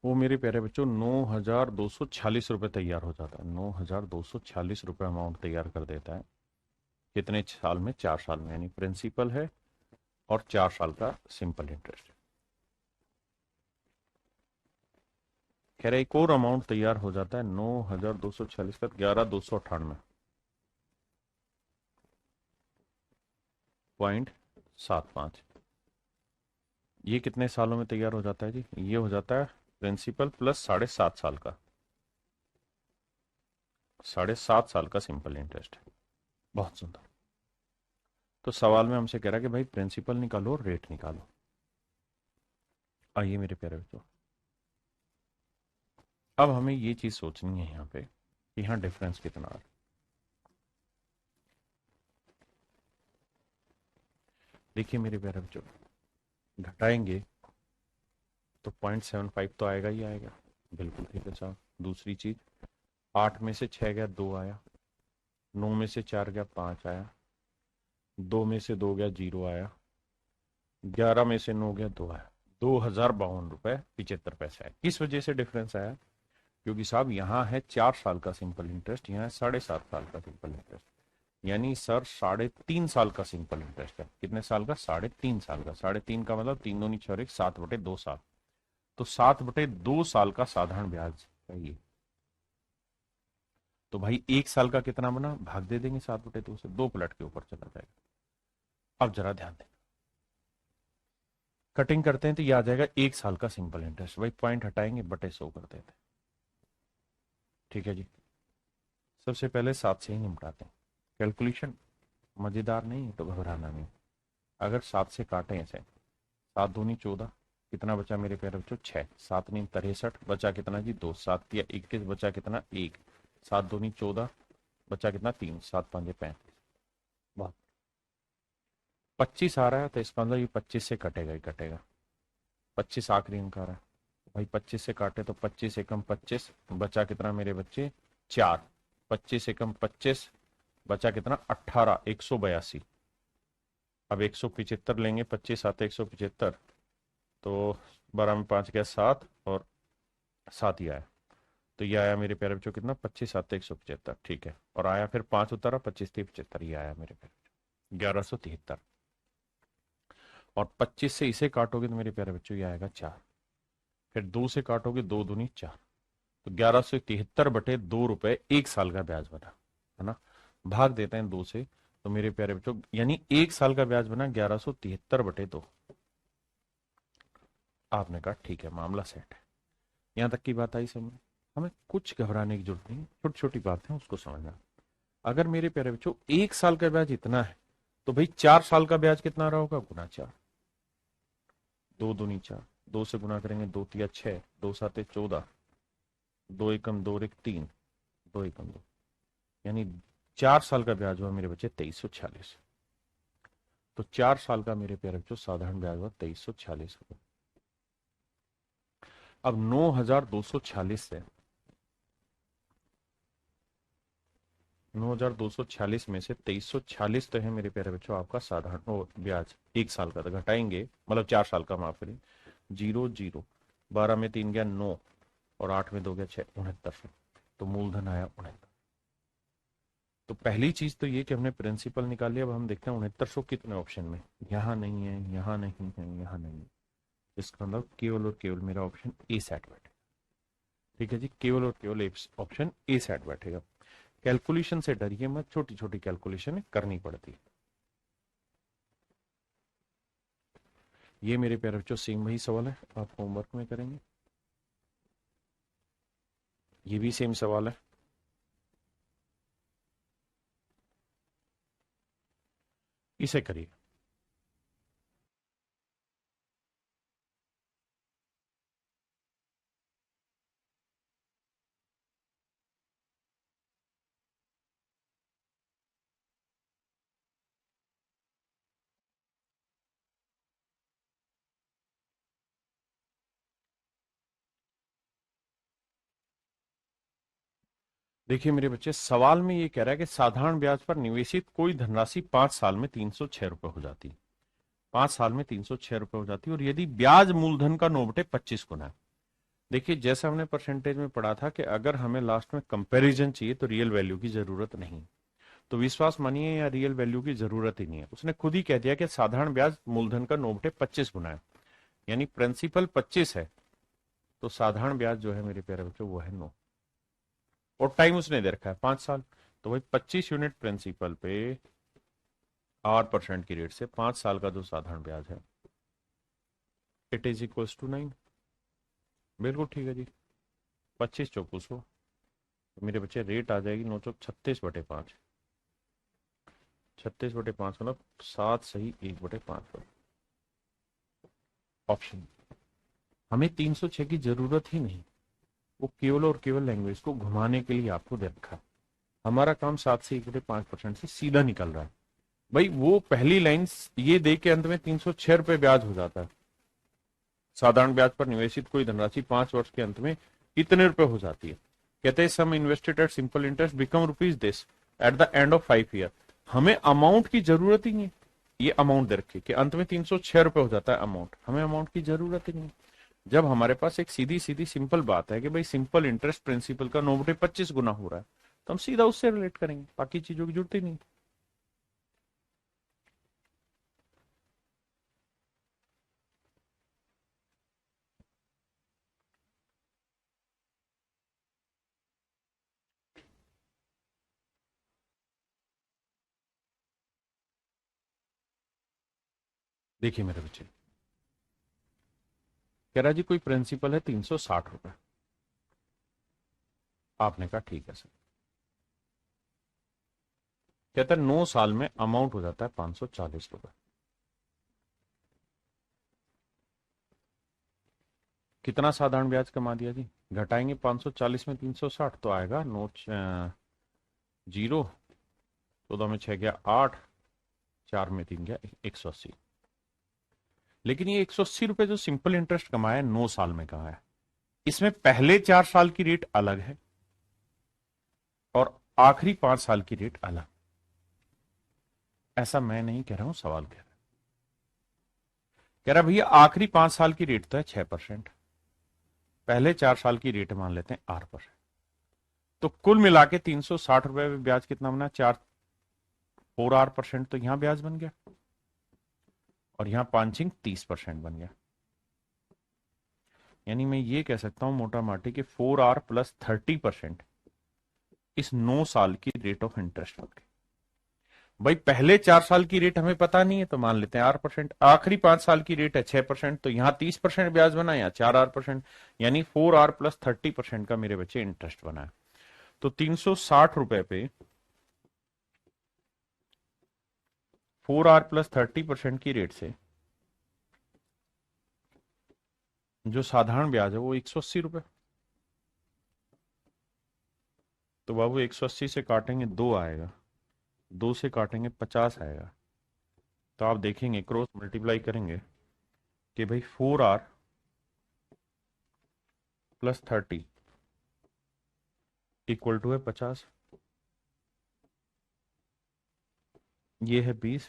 वो मेरे प्यारे बच्चों 9,246 रुपये तैयार हो जाता है। 9,246 रुपये अमाउंट तैयार कर देता है। कितने साल में? 4 साल में, यानी प्रिंसिपल है और 4 साल का सिंपल इंटरेस्ट है। कह रहे एक और अमाउंट तैयार हो जाता है 9,246 का 11,298.75। ये कितने सालों में तैयार हो जाता है जी? ये हो जाता है प्रिंसिपल प्लस 7.5 साल का, 7.5 साल का सिंपल इंटरेस्ट है। बहुत सुंदर। तो सवाल में हमसे कह रहा है कि भाई प्रिंसिपल निकालो और रेट निकालो। आइए मेरे प्यारे बच्चों, अब हमें ये चीज सोचनी है यहाँ पे कि यहाँ डिफरेंस कितना आ रहा है। देखिए मेरे प्यारे बच्चों, घटाएंगे तो 0.75 तो आएगा ही आएगा। बिल्कुल ठीक है साहब। दूसरी चीज, 8 में से 6 गया 2 आया, 9 में से 4 गया 5 आया, 2 में से 2 गया 0 आया, 11 में से 9 गया 2 आया। 2,052 रुपए 75 पैसे आए। किस वजह से डिफरेंस आया? क्योंकि साहब यहाँ है 4 साल का सिंपल इंटरेस्ट, यहाँ है 7.5 साल का सिंपल इंटरेस्ट। यानी सर 3.5 साल का सिंपल इंटरेस्ट है। कितने साल का? 3.5 साल का। 3.5 का मतलब 3 दूनी 6 7/2 साल। तो 7/2 साल का साधारण ब्याज चाहिए। तो भाई 1 साल का कितना बना? भाग दे देंगे 7/2 से, 2 पलट के ऊपर चला जाएगा। अब जरा ध्यान दें, कटिंग करते हैं तो ये आ जाएगा 1 साल का सिंपल इंटरेस्ट। भाई पॉइंट हटाएंगे, बटे 100 कर देते हैं। ठीक है जी। सबसे पहले 7 से ही निपटाते हैं। कैलकुलेशन मजेदार नहीं है तो घबराना नहीं। अगर 7 से काटे ऐसे, 7 दूनी 14, कितना बचा मेरे प्यारे बच्चों? 6। 7 नीम 63, बचा कितना जी? 2। 7 या 21, बचा कितना? 1। 7 दूनी 14, बचा कितना? 3। 7 5 35। बहुत। 25 आ रहा है तो इसका मतलब ये 25 से कटेगा ही कटेगा। 25 आखिरी अंक आ रहा है। भाई 25 से काटे तो 25 एकम 25, बचा कितना मेरे बच्चे? 4। 25 एकम 25, बचा कितना? 18। 182। अब 175 लेंगे, 25 आते 175, तो 12 में 5 गया 7 और 7 ही आया। तो ये आया मेरे प्यारे बच्चों कितना? 25 आते 175। ठीक है, और आया फिर 5 उतारा, 25 थी 75, ये आया मेरे प्यारे बच्चों 1173। और 25 से इसे काटोगे तो मेरे प्यारे बच्चों ये आएगा 4। फिर 2 से काटोगे, 2 दूनी 4, तो 1173/2 रुपए 1 साल का ब्याज बना, है ना। भाग देते हैं 2 से, तो मेरे प्यारे बच्चों यानी 1 साल का ब्याज बना 1173/2। आपने कहा ठीक है, मामला सेट है। यहां तक की बात आई समझ? हमें कुछ घबराने की जरूरत नहीं, छोटी छोटी बात है उसको समझना। अगर मेरे प्यारे बच्चों 1 साल का ब्याज इतना है, तो भाई 4 साल का ब्याज कितना रहा होगा? गुना 4। 2 दूनी 4, 2 से गुना करेंगे, 2 तिया 6, 2 7 14, 2 एकम 2 और 1 3, 2 एकम 2, यानी 4 साल का ब्याज हुआ मेरे बच्चे 2346। तो 4 साल का मेरे प्यारे बच्चों साधारण ब्याज हुआ 2346 रुपये। अब 9246 से 9246 में से 2346 तो है मेरे प्यारे बच्चों आपका साधारण ब्याज 1 साल का, तो घटाएंगे मतलब 4 साल का, माफ करिए, 0 0, 12 में 3 गया 9 और 8 में 2 गया 6, 69। तो मूलधन आया 69। तो पहली चीज तो ये कि हमने प्रिंसिपल निकाल लिया। अब हम देखते हैं 6900 कितने ऑप्शन में, यहाँ नहीं है, यहाँ नहीं है, यहाँ नहीं है। इसका मतलब केवल और केवल मेरा ऑप्शन ए सेट बैठेगा। ठीक है जी, केवल और केवल ऑप्शन ए सेट बैठेगा। कैलकुलेशन से डरिए मत, छोटी छोटी कैलकुलेशन करनी पड़ती है। ये मेरे प्यारे बच्चों सेम वही सवाल है, आप होमवर्क में करेंगे। ये भी सेम सवाल है, इसे करिए। देखिए मेरे बच्चे, सवाल में ये कह रहा है कि साधारण ब्याज पर निवेशित कोई धनराशि 5 साल में 306 रुपए हो जाती है। 5 साल में 306 रुपए हो जाती है, और यदि ब्याज मूलधन का 9/25 गुना है। देखिए जैसा हमने परसेंटेज में पढ़ा था कि अगर हमें लास्ट में कंपैरिजन चाहिए तो रियल वैल्यू की जरूरत नहीं, तो विश्वास मानिए या रियल वैल्यू की जरूरत ही नहीं है। उसने खुद ही कह दिया कि साधारण ब्याज मूलधन का 9/25 गुना है, यानी प्रिंसिपल 25 है, तो साधारण ब्याज जो है मेरे प्यारे बच्चों वो है 9। और टाइम उसने दे रखा है 5 साल। तो भाई 25 यूनिट प्रिंसिपल पे 8% की रेट से 5 साल का जो साधारण ब्याज है, इट इज इक्वल्स टू 9। बिल्कुल ठीक है जी, 25 चौको 100। तो मेरे बच्चे रेट आ जाएगी 9 चौक 36/5। 36/5 मतलब 7 सही 1/5। ऑप्शन, हमें 306 की जरूरत ही नहीं, वो केवल और केवल लैंग्वेज को घुमाने के लिए आपको दे रखा है। हमारा काम 7 से 1/5% से सीधा निकल रहा है। भाई वो पहली लाइन ये दे के अंत में 306 रुपए ब्याज हो जाता है। साधारण ब्याज पर निवेशित कोई धनराशि 5 वर्ष के अंत में इतने रुपए हो जाती है। कहते हैं sum invested at simple interest become rupees this at the end of 5 year. हमें अमाउंट की जरूरत ही नहीं है। ये अमाउंट दे रखी कि अंत में 306 रुपए हो जाता है अमाउंट, हमें अमाउंट की जरूरत ही नहीं। जब हमारे पास एक सीधी सीधी सिंपल बात है कि भाई सिंपल इंटरेस्ट प्रिंसिपल का 9/25 गुना हो रहा है, तो हम सीधा उससे रिलेट करेंगे, बाकी चीजों की जरूरत ही नहीं। देखिए मेरे बच्चे, कह रहा जी कोई प्रिंसिपल है 360 रुपए। आपने कहा ठीक है सर। कहता है 9 साल में अमाउंट हो जाता है 540 रुपए। कितना साधारण ब्याज कमा दिया जी? घटाएंगे 540 में 360 तो आएगा नोट 0, 14 में 6 गया 8, 4 में 3 गया 180। लेकिन ये 180 रुपए जो सिंपल इंटरेस्ट कमाया है 9 साल में कहा है, इसमें पहले 4 साल की रेट अलग है और आखिरी 5 साल की रेट अलग। ऐसा मैं नहीं कह रहा हूं, सवाल कह रहा भैया आखिरी 5 साल की रेट तो है 6%, पहले 4 साल की रेट मान लेते हैं 8%। तो कुल मिला के 360 रुपए में ब्याज कितना बना? 4 4 8%, तो यहां ब्याज बन गया और यहां 5 30% बन गया। यानी मैं ये कह सकता हूं मोटा माटी कि 4R प्लस 30% इस 9 साल की रेट ऑफ इंटरेस्ट होगी। भाई पहले 4 साल की रेट हमें पता नहीं है तो मान लेते हैं 8%, आखिरी 5 साल की रेट है 6%, तो यहाँ 30% ब्याज बना, या 4R%, यानी 4R प्लस 30% का मेरे बच्चे इंटरेस्ट बना है। तो 360 रुपए पे 4R प्लस 30% की रेट से जो साधारण ब्याज है वो 180 रुपए। तो बाबू 180 से काटेंगे 2 आएगा, 2 से काटेंगे 50 आएगा। तो आप देखेंगे क्रॉस मल्टीप्लाई करेंगे कि भाई 4R प्लस 30 इक्वल टू है 50। ये है 20,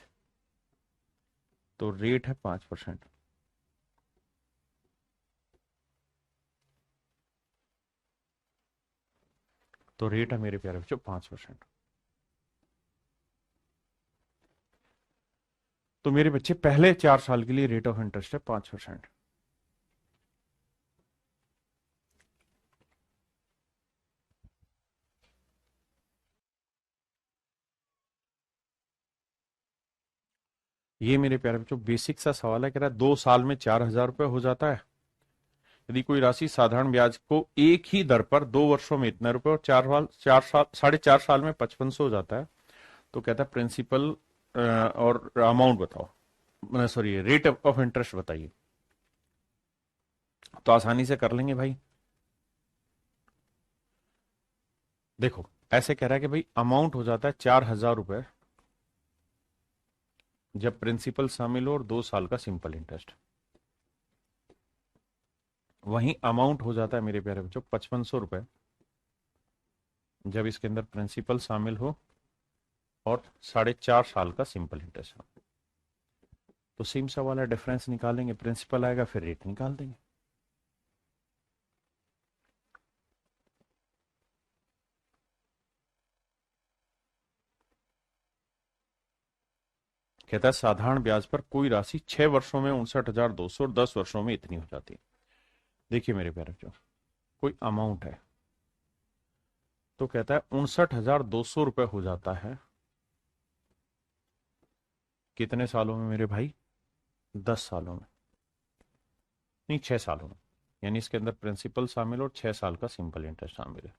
तो रेट है 5%। तो रेट है मेरे प्यारे बच्चों 5%। तो मेरे बच्चे पहले 4 साल के लिए रेट ऑफ इंटरेस्ट है 5%। ये मेरे प्यारे बच्चों बेसिक सा सवाल है, कह रहा है 2 साल में 4,000 रुपये हो जाता है यदि कोई राशि साधारण ब्याज को एक ही दर पर 2 वर्षों में इतने रुपए और 4 साल 4.5 साल में 5500 हो जाता है। तो कहता है प्रिंसिपल और अमाउंट बताओ, सॉरी रेट ऑफ इंटरेस्ट बताइए। तो आसानी से कर लेंगे भाई। देखो ऐसे कह रहा है कि भाई अमाउंट हो जाता है 4,000 रुपए जब प्रिंसिपल शामिल हो और 2 साल का सिंपल इंटरेस्ट। वहीं अमाउंट हो जाता है मेरे प्यारे बच्चों 5500 रुपए जब इसके अंदर प्रिंसिपल शामिल हो और 4.5 साल का सिंपल इंटरेस्ट हो। तो सेम सा वाला डिफरेंस निकालेंगे, प्रिंसिपल आएगा फिर रेट निकाल देंगे। कहता है साधारण ब्याज पर कोई राशि 6 वर्षों में 59,200 और 10 वर्षों में इतनी हो जाती है। देखिए मेरे प्यारे बच्चों, कोई अमाउंट है तो कहता है 59,200 रुपए हो जाता है कितने सालों में मेरे भाई? 10 सालों में, नहीं 6 सालों में। यानी इसके अंदर प्रिंसिपल शामिल और 6 साल का सिंपल इंटरेस्ट शामिल है।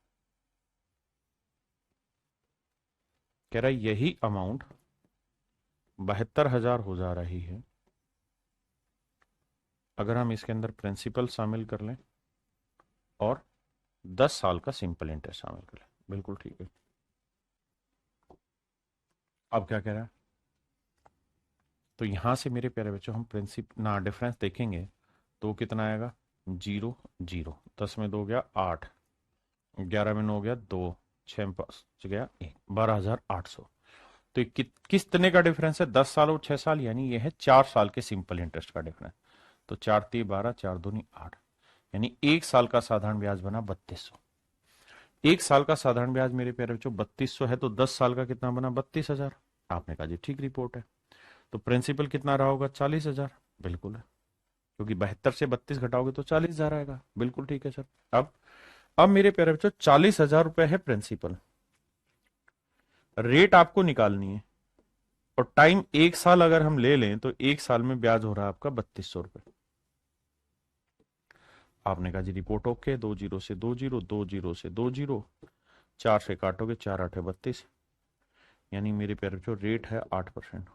कह रहा है यही अमाउंट 72,000 हो जा रही है अगर हम इसके अंदर प्रिंसिपल शामिल कर लें और 10 साल का सिंपल इंटरेस्ट शामिल कर लें। बिल्कुल ठीक है। अब क्या कह रहा है? तो यहां से मेरे प्यारे बच्चों हम प्रिंसिप ना डिफरेंस देखेंगे तो कितना आएगा? 0 0, 10 में 2 गया 8, 11 में 9 गया 2, 6 में 5 गया 1, 12,800। तो ये कितने का डिफरेंस है? 10 साल और 6 साल, यानी ये है 4 साल के सिंपल इंटरेस्ट का डिफरेंस। तो 4 3 12, 4 दूनी 8, यानी 1 साल का साधारण ब्याज बना 3200। 1 साल का साधारण ब्याज मेरे प्यारे बच्चों 3200 है, तो 10 साल का कितना बना? 32,000। आपने कहा जी ठीक रिपोर्ट है। तो प्रिंसिपल कितना रहा होगा? 40,000। बिल्कुल है, क्योंकि 72 से 32 घटाओगे तो 40,000 आएगा। बिल्कुल ठीक है सर। अब मेरे प्यारे बच्चों 40,000 रुपए है प्रिंसिपल, रेट आपको निकालनी है और टाइम 1 साल अगर हम ले लें तो 1 साल में ब्याज हो रहा है आपका 3200 रुपए। आपने कहा जी रिपोर्ट ओके। 2 जीरो से 2 जीरो, 2 जीरो से 2 जीरो, 4 से काटोगे 4 8 32, यानी मेरे प्यारे बच्चों रेट है 8%।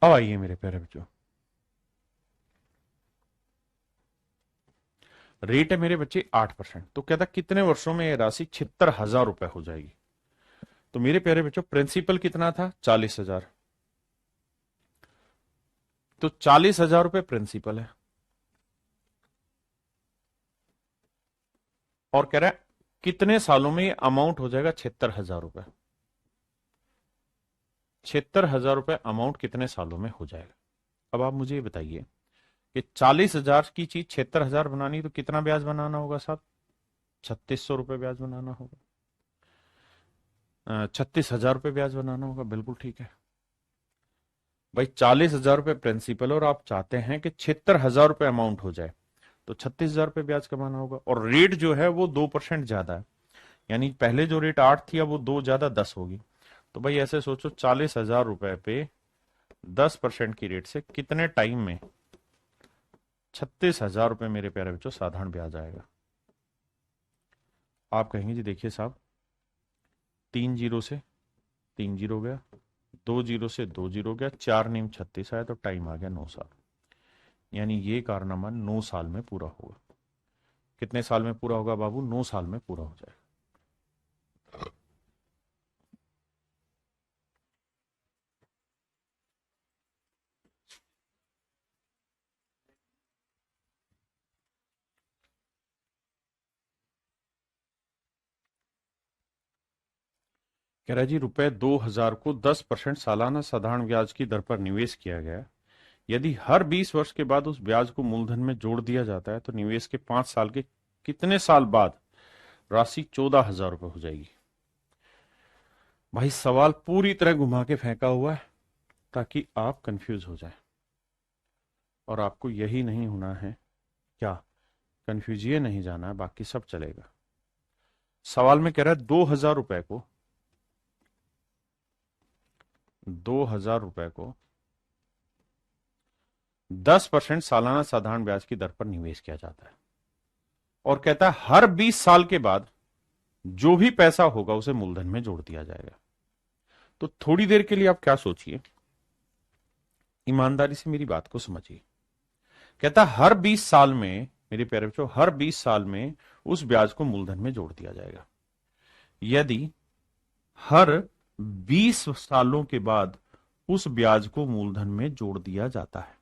अब आइए मेरे प्यारे बच्चों, रेट है मेरे बच्चे 8%। तो कहता कितने वर्षों में यह राशि 76,000 रुपए हो जाएगी? तो मेरे प्यारे बच्चों प्रिंसिपल कितना था? 40,000। तो 40,000 रुपए प्रिंसिपल है और कह रहा है कितने सालों में ये अमाउंट हो जाएगा? 76,000 रुपए। 76,000 रुपए अमाउंट कितने सालों में हो जाएगा? अब आप मुझे ये बताइए कि 40,000 की चीज 76,000 बनानी तो कितना ब्याज बनाना होगा साहब? 3,600 रुपए ब्याज बनाना होगा। 36,000 रुपए ब्याज बनाना होगा। बिल्कुल ठीक है भाई। 40,000 रुपए प्रिंसिपल और आप चाहते हैं कि 76,000 रुपए अमाउंट हो जाए, तो 36,000 रुपए ब्याज कमाना होगा। और रेट जो है वो 2% ज्यादा है, यानी पहले जो रेट 8 थी अब वो 2 ज्यादा 10 होगी। तो भाई ऐसे सोचो 40,000 रुपए पे 10% की रेट से कितने टाइम में 36,000 रुपए मेरे प्यारे बच्चों साधारण ब्याज आएगा? आप कहेंगे जी देखिए साहब 3 जीरो से 3 जीरो गया, 2 जीरो से 2 जीरो गया, 4 नीम 36 आया, तो टाइम आ गया 9 साल। यानी ये कारनामा 9 साल में पूरा होगा। कितने साल में पूरा होगा बाबू? 9 साल में पूरा हो जाएगा। कह रहा है जी, रुपए 2000 को 10% सालाना साधारण ब्याज की दर पर निवेश किया गया। यदि हर 20 वर्ष के बाद उस ब्याज को मूलधन में जोड़ दिया जाता है तो निवेश के 5 साल के कितने साल बाद राशि 14,000 रुपए हो जाएगी? भाई सवाल पूरी तरह घुमा के फेंका हुआ है ताकि आप कंफ्यूज हो जाए, और आपको यही नहीं होना है। क्या कंफ्यूज ये नहीं जाना है, बाकी सब चलेगा। सवाल में कह रहा है 2000 रुपए को 2000 रुपए को 10% सालाना साधारण ब्याज की दर पर निवेश किया जाता है, और कहता है हर 20 साल के बाद जो भी पैसा होगा उसे मूलधन में जोड़ दिया जाएगा। तो थोड़ी देर के लिए आप क्या सोचिए, ईमानदारी से मेरी बात को समझिए। कहता है हर 20 साल में, मेरे प्यारे बच्चों, हर 20 साल में उस ब्याज को मूलधन में जोड़ दिया जाएगा। यदि हर 20 सालों के बाद उस ब्याज को मूलधन में जोड़ दिया जाता है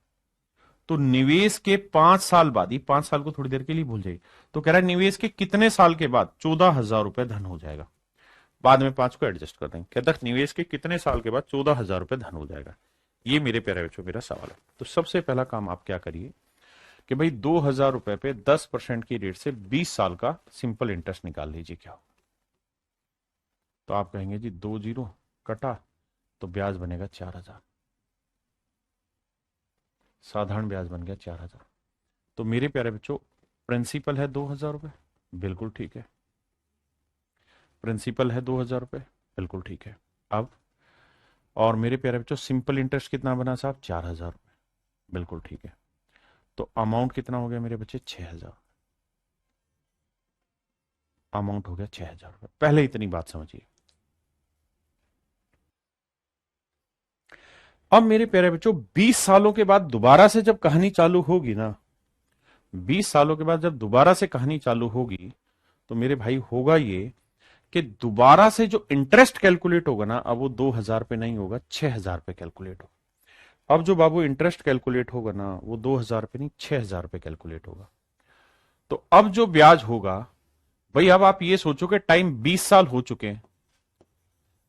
तो निवेश के 5 साल बाद, ये 5 साल को थोड़ी देर के लिए भूल जाइए, तो कह रहा है निवेश के कितने साल के बाद 14,000 रुपए धन हो जाएगा। बाद में 5 को एडजस्ट कर देंगे। कहता है निवेश के कितने साल के बाद 14,000 रुपए धन हो जाएगा। ये मेरे प्यारे बच्चों मेरा सवाल है। तो सबसे पहला काम आप क्या करिए कि भाई 2,000 रुपए पे 10% की रेट से 20 साल का सिंपल इंटरेस्ट निकाल लीजिए। क्या हो? तो आप कहेंगे जी 2 जीरो कटा तो ब्याज बनेगा 4,000, साधारण ब्याज बन गया 4,000। तो मेरे प्यारे बच्चों प्रिंसिपल है 2,000 रुपए, बिल्कुल ठीक है। प्रिंसिपल है 2,000 रुपए, बिल्कुल ठीक है। अब और मेरे प्यारे बच्चों सिंपल इंटरेस्ट कितना बना साहब? 4,000 रुपए, बिल्कुल ठीक है। तो अमाउंट कितना हो गया मेरे बच्चे? 6,000। अमाउंट हो गया 6,000 रुपए। पहले इतनी बात समझिए। अब मेरे प्यारे बच्चों 20 सालों के बाद दोबारा से जब कहानी चालू होगी ना, 20 सालों के बाद जब दोबारा से कहानी चालू होगी तो मेरे भाई होगा ये कि दोबारा से जो इंटरेस्ट कैलकुलेट होगा ना, अब वो 2,000 पे नहीं होगा, 6,000 पे कैलकुलेट होगा। अब जो बाबू इंटरेस्ट कैलकुलेट होगा ना, वो 2,000 पे नहीं 6,000 पे कैलकुलेट होगा। तो अब जो ब्याज होगा, भाई अब आप ये सोचो कि टाइम 20 साल हो चुके हैं,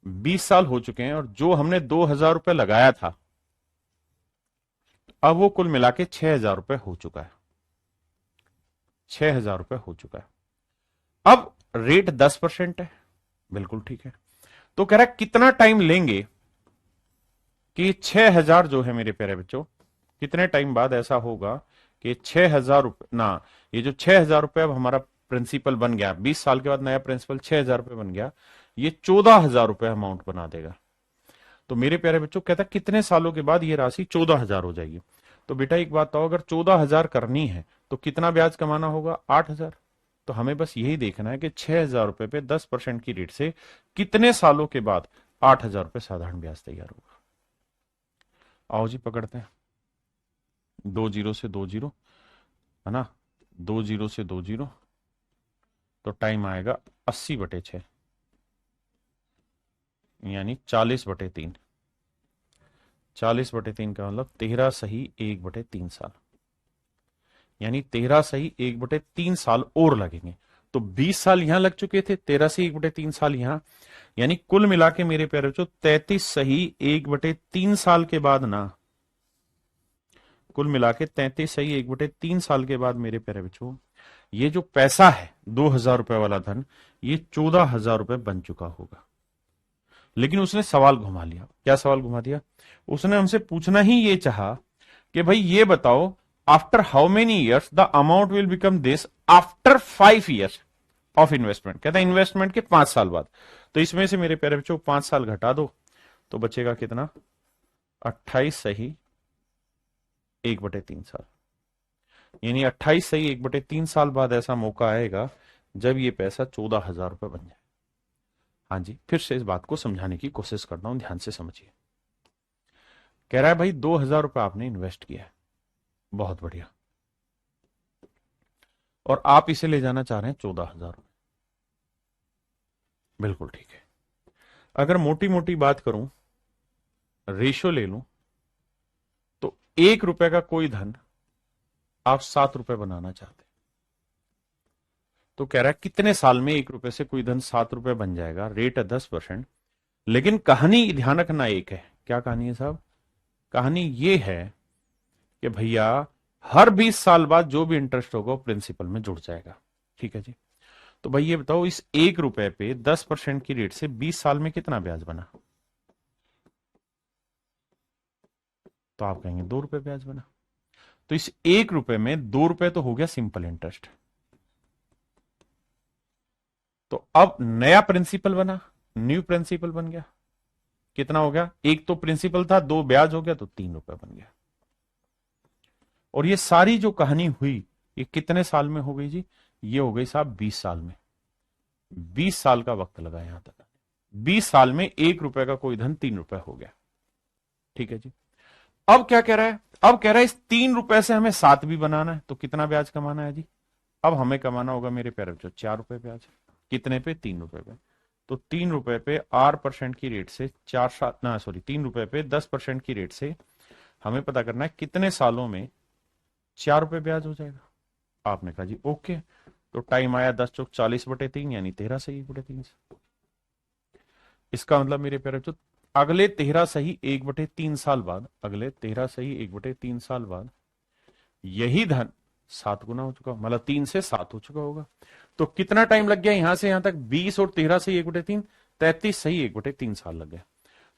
20 साल हो चुके हैं, और जो हमने 2,000 रुपए लगाया था अब वो कुल मिला के 6,000 रुपए हो चुका है। 6,000 रुपए हो चुका है। अब रेट 10% है, बिल्कुल ठीक है। तो कह रहा है कितना टाइम लेंगे कि 6,000 जो है मेरे प्यारे बच्चों, कितने टाइम बाद ऐसा होगा कि 6,000 रुपए ना, ये जो 6,000 रुपए अब हमारा प्रिंसिपल बन गया, 20 साल के बाद नया प्रिंसिपल 6,000 रुपए बन गया, ये 14,000 रुपए अमाउंट बना देगा। तो मेरे प्यारे बच्चों कहता है कितने सालों के बाद ये राशि 14,000 हो जाएगी। तो बेटा एक बात तो, अगर 14,000 करनी है तो कितना ब्याज कमाना होगा? 8,000। तो हमें बस यही देखना है कि 6,000 रुपए पे 10% की रेट से कितने सालों के बाद 8,000 रुपए साधारण ब्याज तैयार होगा। आओ जी पकड़ते हैं। 2 जीरो से 2 जीरो है ना, 2 जीरो से 2 जीरो, तो टाइम आएगा 80/6, यानी 40/3। 40/3 का मतलब 13 सही 1/3 साल, यानी 13 सही 1/3 साल और लगेंगे। तो 20 साल यहां लग चुके थे, 13 से 1/3 साल यहां, यानी कुल मिला के मेरे प्यारे बच्चों 33 सही 1/3 साल के बाद ना, कुल मिला के 33 सही 1/3 साल के बाद मेरे प्यारे बच्चों ये जो पैसा है 2,000 रुपए वाला धन, ये 14,000 रुपए बन चुका होगा। लेकिन उसने सवाल घुमा लिया। क्या सवाल घुमा दिया? उसने हमसे पूछना ही ये चाहा कि भाई ये बताओ after how many years the amount will become this after 5 years of investment. कहता है इन्वेस्टमेंट के 5 साल बाद। तो इसमें से मेरे प्यारे बच्चों 5 साल घटा दो तो बचेगा कितना? 28 सही 1/3 साल, यानी 28 सही 1/3 साल बाद ऐसा मौका आएगा जब ये पैसा 14,000 रुपए बन जाए। हाँ जी, फिर से इस बात को समझाने की कोशिश करता हूं, ध्यान से समझिए। कह रहा है भाई 2,000 रुपए आपने इन्वेस्ट किया है, बहुत बढ़िया। और आप इसे ले जाना चाह रहे हैं 14,000। बिल्कुल ठीक है। अगर मोटी मोटी बात करूं, रेशो ले लूं, तो 1 रुपए का कोई धन आप 7 रुपए बनाना चाहते हैं, तो कह रहा है कितने साल में 1 रुपए से कोई धन 7 रुपए बन जाएगा, रेट है 10%। लेकिन कहानी ध्यान रखना एक है। क्या कहानी है साहब? कहानी ये है कि भैया हर 20 साल बाद जो भी इंटरेस्ट होगा वो प्रिंसिपल में जुड़ जाएगा। ठीक है जी। तो भाई ये बताओ, इस 1 रुपए पे 10% की रेट से 20 साल में कितना ब्याज बना? तो आप कहेंगे 2 रुपए ब्याज बना। तो इस 1 रुपए में 2 रुपए तो हो गया सिंपल इंटरेस्ट। तो अब नया प्रिंसिपल बना, न्यू प्रिंसिपल बन गया। कितना हो गया? एक तो प्रिंसिपल था, 2 ब्याज हो गया, तो 3 रुपए बन गया। और ये सारी जो कहानी हुई, ये कितने साल में हो गई जी? ये हो गई साहब 20 साल में। 20 साल का वक्त लगा यहां तक। 20 साल में 1 रुपए का कोई धन 3 रुपए हो गया। ठीक है जी। अब क्या कह रहा है? अब कह रहा है इस 3 रुपए से हमें 7 भी बनाना है, तो कितना ब्याज कमाना है जी? अब हमें कमाना होगा मेरे प्यारे बच्चों 4 रुपए ब्याज। कितने पे? 3 रुपए पे। तो 3 रुपए पे 8% की रेट से 4 7 ना सॉरी 3 रुपए पे 10% की रेट से हमें पता करना है कितने सालों में 4 रुपए ब्याज हो जाएगा। आपने कहा जी ओके। तो टाइम आया 10 × 40/3 यानी 13 सही 1/3। इसका मतलब मेरे प्यारे बच्चों, अगले 13 सही 1/3 साल बाद, अगले 13 सही 1/3 साल बाद यही धन 7 गुना हो चुका, मतलब 3 से 7 हो चुका होगा। तो कितना टाइम लग गया यहां से यहां तक? 20 और 13 सही 1/3, 33 सही 1/3 साल लग गया।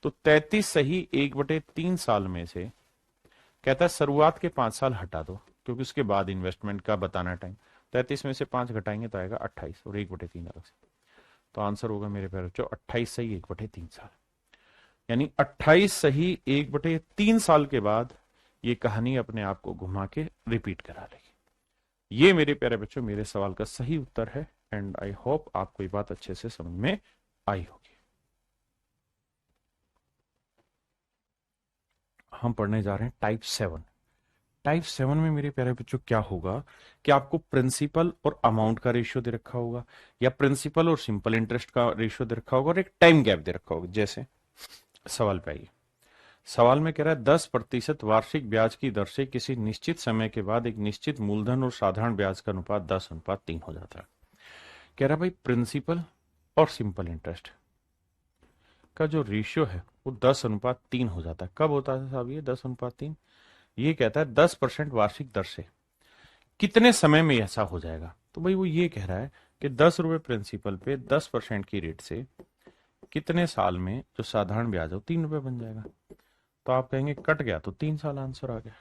तो 33 सही 1/3 साल में से कहता है शुरुआत के 5 साल हटा दो, क्योंकि उसके बाद इन्वेस्टमेंट का बताना टाइम। 33 में से 5 घटाएंगे तो आएगा 28 और 1/3 अलग से। तो आंसर होगा मेरे प्यारे बच्चों 28 सही 1/3 साल। यानी 28 सही 1/3 साल के बाद ये कहानी अपने आप को घुमा के रिपीट करा लेगी। ये मेरे प्यारे बच्चों मेरे सवाल का सही उत्तर है। एंड आई होप आपको ये बात अच्छे से समझ में आई होगी। हम पढ़ने जा रहे हैं टाइप 7। टाइप 7 में मेरे प्यारे बच्चों क्या होगा कि आपको प्रिंसिपल और अमाउंट का रेशियो दे रखा होगा, या प्रिंसिपल और सिंपल इंटरेस्ट का रेशियो दे रखा होगा, और एक टाइम गैप दे रखा होगा। जैसे सवाल पे आइए। सवाल में कह रहा है 10% वार्षिक ब्याज की दर से किसी निश्चित समय के बाद एक निश्चित मूलधन और साधारण ब्याज का अनुपात 10:3 हो जाता है। कह रहा है भाई प्रिंसिपल और सिंपल इंटरेस्ट का जो रेशियो है वो 10:3 हो जाता है। कब होता है साहब ये 10:3? ये कहता है 10% वार्षिक दर से कितने समय में ऐसा हो जाएगा। तो भाई वो ये कह रहा है कि 10 रुपए प्रिंसिपल पे 10% की रेट से कितने साल में जो साधारण ब्याज हो 3 रुपए बन जाएगा। तो आप कहेंगे कट गया, तो 3 साल आंसर आ गया।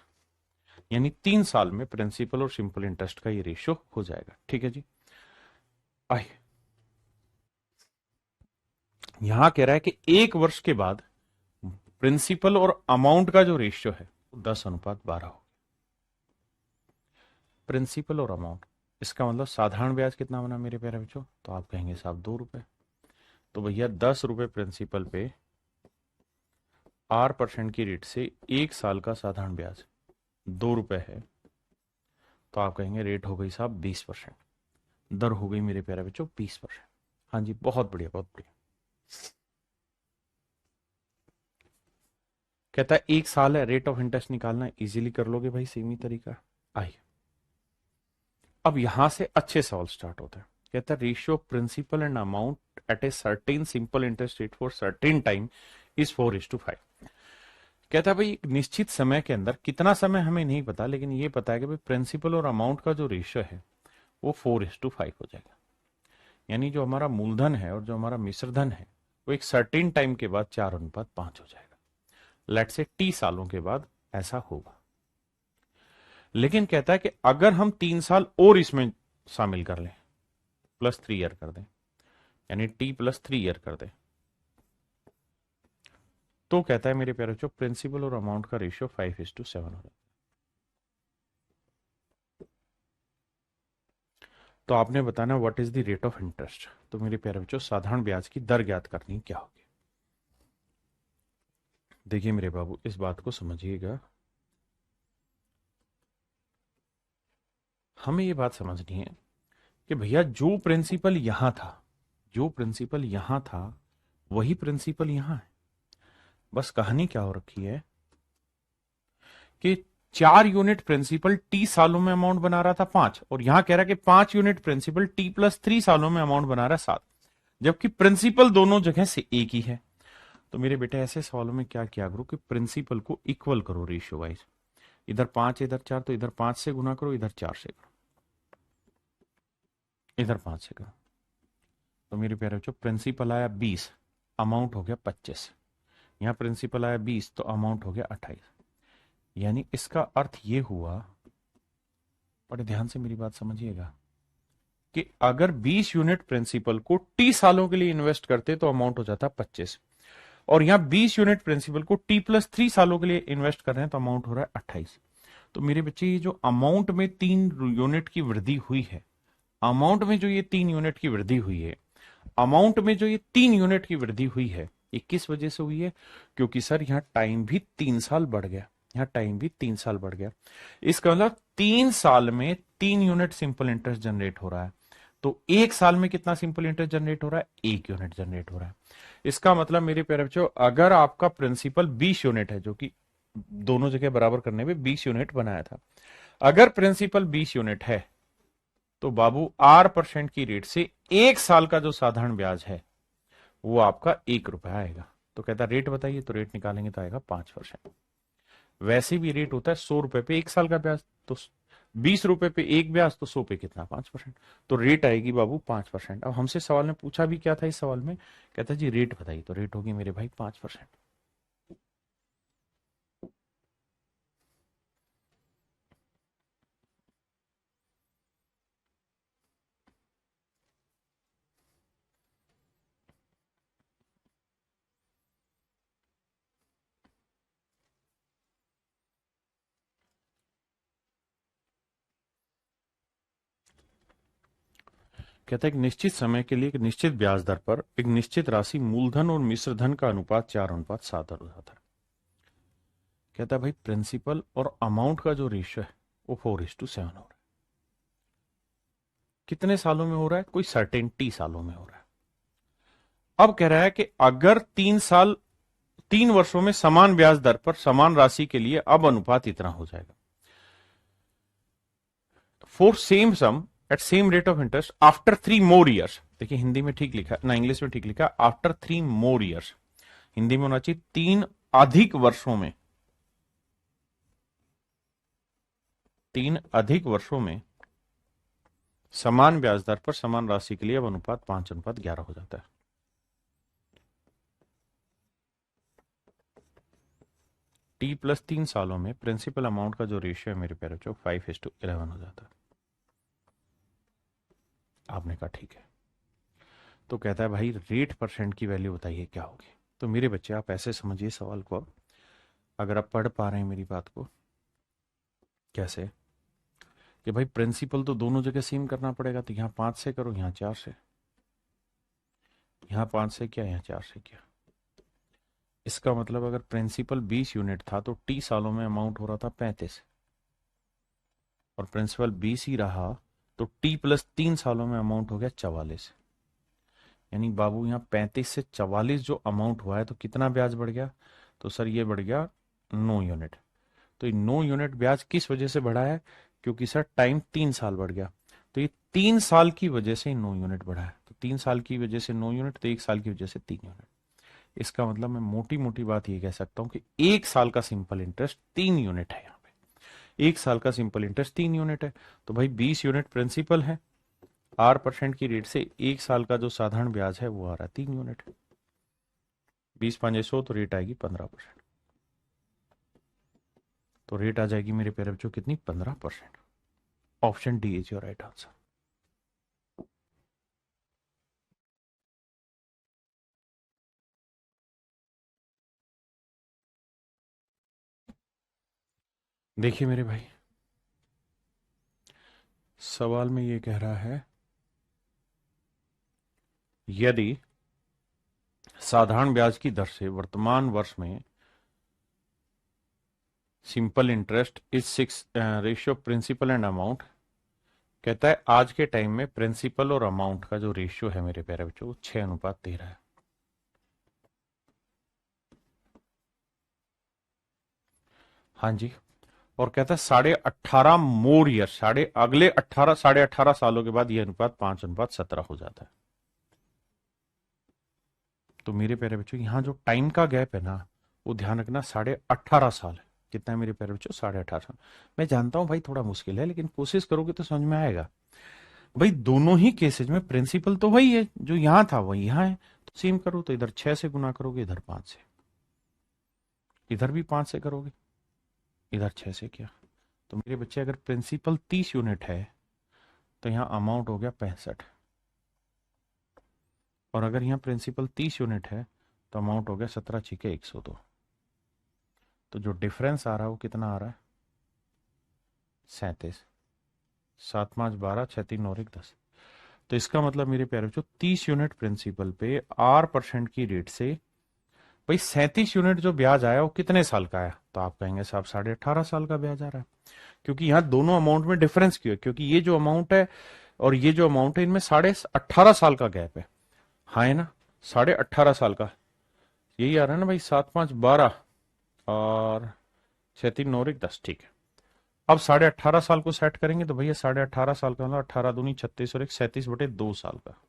यानी 3 साल में प्रिंसिपल और सिंपल इंटरेस्ट का ये रेशियो हो जाएगा। ठीक है जी। आइए, यहां कह रहा है कि 1 वर्ष के बाद प्रिंसिपल और अमाउंट का जो रेशियो है वो 10:12 हो। प्रिंसिपल और अमाउंट, इसका मतलब साधारण ब्याज कितना बना मेरे प्यारे बच्चों? तो आप कहेंगे साहब 2 रुपए। तो भैया 10 रुपए प्रिंसिपल पे 8% की रेट से 1 साल का साधारण ब्याज 2 रुपए है। तो आप कहेंगे रेट हो गई साहब 20%। दर हो गई मेरे प्यारे बच्चों 20%। हाँ जी, बहुत बढ़िया बहुत बढ़िया। कहता है 1 साल है, रेट ऑफ इंटरेस्ट निकालना, इजीली कर लोगे भाई, सेम ही तरीका। आइए, अब यहां से अच्छे सवाल स्टार्ट होता है। कहता है ratio of principal and amount at a certain simple interest rate for certain time is 4:5। कहता है भाई एक निश्चित समय के अंदर, कितना समय हमें नहीं पता, लेकिन ये पता है कि भाई प्रिंसिपल और अमाउंट का जो रेशियो है वो 4:5 हो जाएगा। यानी जो हमारा मूलधन है और जो हमारा मिश्रधन है वो एक सर्टेन टाइम के बाद 4:5 हो जाएगा। लेट से T सालों के बाद ऐसा होगा। लेकिन कहता है कि अगर हम 3 साल और इसमें शामिल कर लें, +3 ईयर कर दें, यानी T+3 ईयर कर दें, तो कहता है मेरे प्यारे बच्चों प्रिंसिपल और अमाउंट का रेशियो 5:7 हो जाता है। तो आपने बताना what is the rate of interest. तो मेरे प्यारे बच्चों साधारण ब्याज की दर ज्ञात करनी क्या होगी। देखिए मेरे बाबू, इस बात को समझिएगा। हमें ये बात समझनी है कि भैया जो प्रिंसिपल यहां था, जो प्रिंसिपल यहां था वही प्रिंसिपल यहां है। बस कहानी क्या हो रखी है कि 4 यूनिट प्रिंसिपल टी सालों में अमाउंट बना रहा था 5, और यहां कह रहा है कि 5 यूनिट प्रिंसिपल टी+3 सालों में अमाउंट बना रहा है 7, जबकि प्रिंसिपल दोनों जगह से एक ही है। तो मेरे बेटे ऐसे सवालों में क्या किया करो कि प्रिंसिपल को इक्वल करो रेशियो वाइज। इधर 5 इधर 4, तो इधर 5 से गुना करो, इधर 4 से करो, इधर 5 से करो। तो मेरे प्यारे बच्चों प्रिंसिपल आया 20, अमाउंट हो गया 25। यहां प्रिंसिपल आया 20 तो अमाउंट हो गया 28। यानी इसका अर्थ ये हुआ, बड़े ध्यान से मेरी बात समझिएगा, कि अगर 20 यूनिट प्रिंसिपल को टी सालों के लिए इन्वेस्ट करते तो अमाउंट हो जाता 25, और यहां 20 यूनिट प्रिंसिपल को टी+3 सालों के लिए इन्वेस्ट कर रहे हैं तो अमाउंट हो रहा है 28। तो मेरे बच्चे ये जो अमाउंट में 3 यूनिट की वृद्धि हुई है, अमाउंट में जो ये 3 यूनिट की वृद्धि हुई है, अमाउंट में जो ये 3 यूनिट की वृद्धि हुई है, ये किस वजह से हुई है? क्योंकि सर यहां टाइम भी 3 साल बढ़ गया, यहां टाइम भी 3 साल बढ़ गया। इसका मतलब 3 साल में 3 यूनिट सिंपल इंटरेस्ट जनरेट हो रहा है। तो 1 साल में कितना सिंपल इंटरेस्ट जनरेट हो रहा है? 1 यूनिट जनरेट हो रहा है। इसका मतलब मेरे प्यारे बच्चों, अगर आपका प्रिंसिपल 20 यूनिट है, जो कि दोनों जगह बराबर करने में 20 यूनिट बनाया था, अगर प्रिंसिपल 20 यूनिट है तो बाबू R% की रेट से 1 साल का जो साधारण ब्याज है वो आपका 1 रुपया आएगा। तो कहता रेट बताइए, तो रेट निकालेंगे तो आएगा 5%। वैसे भी रेट होता है 100 रुपए पे 1 साल का ब्याज, तो 20 रुपए पे एक ब्याज, तो 100 पे कितना? 5%। तो रेट आएगी बाबू 5%। अब हमसे सवाल में पूछा भी क्या था, इस सवाल में कहता जी रेट बताइए, तो रेट होगी मेरे भाई 5%। कहता है एक निश्चित समय के लिए एक निश्चित ब्याज दर पर एक निश्चित राशि मूलधन और मिश्र धन का अनुपात 4:7 हो जाता है। कहता है भाई प्रिंसिपल और अमाउंट का जो रेशियो है वो 4:7 हो रहा है। कितने सालों में हो रहा है? कोई सर्टेनिटी सालों में हो रहा है। अब कह रहा है कि अगर 3 साल 3 वर्षों में समान ब्याज दर पर समान राशि के लिए अब अनुपात इतना हो जाएगा। For same sum at same rate of interest after 3 more years। देखिए हिंदी में ठीक लिखा ना, इंग्लिश में ठीक लिखा, आफ्टर 3 more years। हिंदी में होना चाहिए 3 अधिक वर्षों में, 3 अधिक वर्षों में समान ब्याज दर पर समान राशि के लिए अब अनुपात 5:11 हो जाता है। T+3 सालों में प्रिंसिपल अमाउंट का जो रेशियो है मेरे प्यारे बच्चों 5:11 हो जाता है। आपने कहा ठीक है। तो कहता है भाई रेट % की वैल्यू बताइए क्या होगी। तो मेरे बच्चे आप ऐसे समझिए सवाल को, अब अगर आप पढ़ पा रहे हैं मेरी बात को, कैसे कि भाई प्रिंसिपल तो दोनों जगह सेम करना पड़ेगा, तो यहां 5 से करो, यहां 4 से, यहां 5 से किया, यहां 4 से किया। इसका मतलब अगर प्रिंसिपल 20 यूनिट था तो टी सालों में अमाउंट हो रहा था 35, और प्रिंसिपल 20 ही रहा तो T+3 सालों में अमाउंट हो गया 44। यानी बाबू यहाँ 35 से 44 जो अमाउंट हुआ है, तो कितना ब्याज बढ़ गया? तो सर ये बढ़ गया 9 यूनिट। तो ये 9 यूनिट ब्याज किस वजह से बढ़ा है? क्योंकि सर टाइम 3 साल बढ़ गया, तो ये 3 साल की वजह से 9 यूनिट बढ़ा है। तो 3 साल की वजह से 9 यूनिट, तो 1 साल की वजह से 3 यूनिट। इसका मतलब मैं मोटी मोटी बात ये कह सकता हूं कि 1 साल का सिंपल इंटरेस्ट 3 यूनिट है। यहाँ पे 1 साल का सिंपल इंटरेस्ट 3 यूनिट है। तो भाई 20 यूनिट प्रिंसिपल है, R% की रेट से 1 साल का जो साधारण ब्याज है वो आ रहा है 3 यूनिट। 20×5=100, तो रेट आएगी 15%। तो रेट आ जाएगी मेरे प्यारे बच्चों कितनी? 15%। Option D is your right answer. देखिए मेरे भाई, सवाल में ये कह रहा है यदि साधारण ब्याज की दर से वर्तमान वर्ष में simple interest is 6 ratio principal and amount कहता है आज के टाइम में प्रिंसिपल और अमाउंट का जो रेशियो है मेरे प्यारे बच्चों, वो 6:13 है। हाँ जी। और कहता है 18.5 मोर ईयर, अगले 18.5 सालों के बाद ये अनुपात 5:17 हो जाता है। तो मेरे प्यारे बच्चों यहाँ जो टाइम का गैप है ना, वो ध्यान रखना 18.5 साल है। कितना है मेरे प्यारे बच्चों? 18.5 साल। मैं जानता हूं भाई थोड़ा मुश्किल है, लेकिन कोशिश करोगे तो समझ में आएगा। भाई दोनों ही केसेज में प्रिंसिपल तो वही है, जो यहां था वही यहां है। तो सेम करो, तो इधर 6 से गुना करोगे, इधर 5 से, इधर भी 5 से करोगे, इधर 6 से किया। तो मेरे बच्चे अगर प्रिंसिपल 30 यूनिट है तो यहाँ अमाउंट हो गया 65। और अगर यहाँ प्रिंसिपल 30 यूनिट है तो अमाउंट हो गया 17×102। तो जो डिफरेंस आ रहा है वो कितना आ रहा है? 37। 7×5 = 12, 6×3 = 10। तो इसका मतलब मेरे प्यारे बच्चों 30 यूनिट प्रिंसिपल पे 8% की रेट से भाई 37 यूनिट जो ब्याज आया वो कितने साल का आया? तो आप कहेंगे साहब 18.5 साल का ब्याज आ रहा है। क्योंकि यहाँ दोनों अमाउंट में डिफरेंस क्यों है? क्योंकि ये जो अमाउंट है और ये जो अमाउंट है, इनमें 18.5 साल का गैप है। हाँ है ना? 18.5 साल का यही आ रहा है ना भाई, 7×5 = 12 और 6×3 = 10। ठीक है। अब 18.5 साल को सेट करेंगे तो भैया 18.5 साल का मतलब 18×2 = 36 और 37/2 साल का।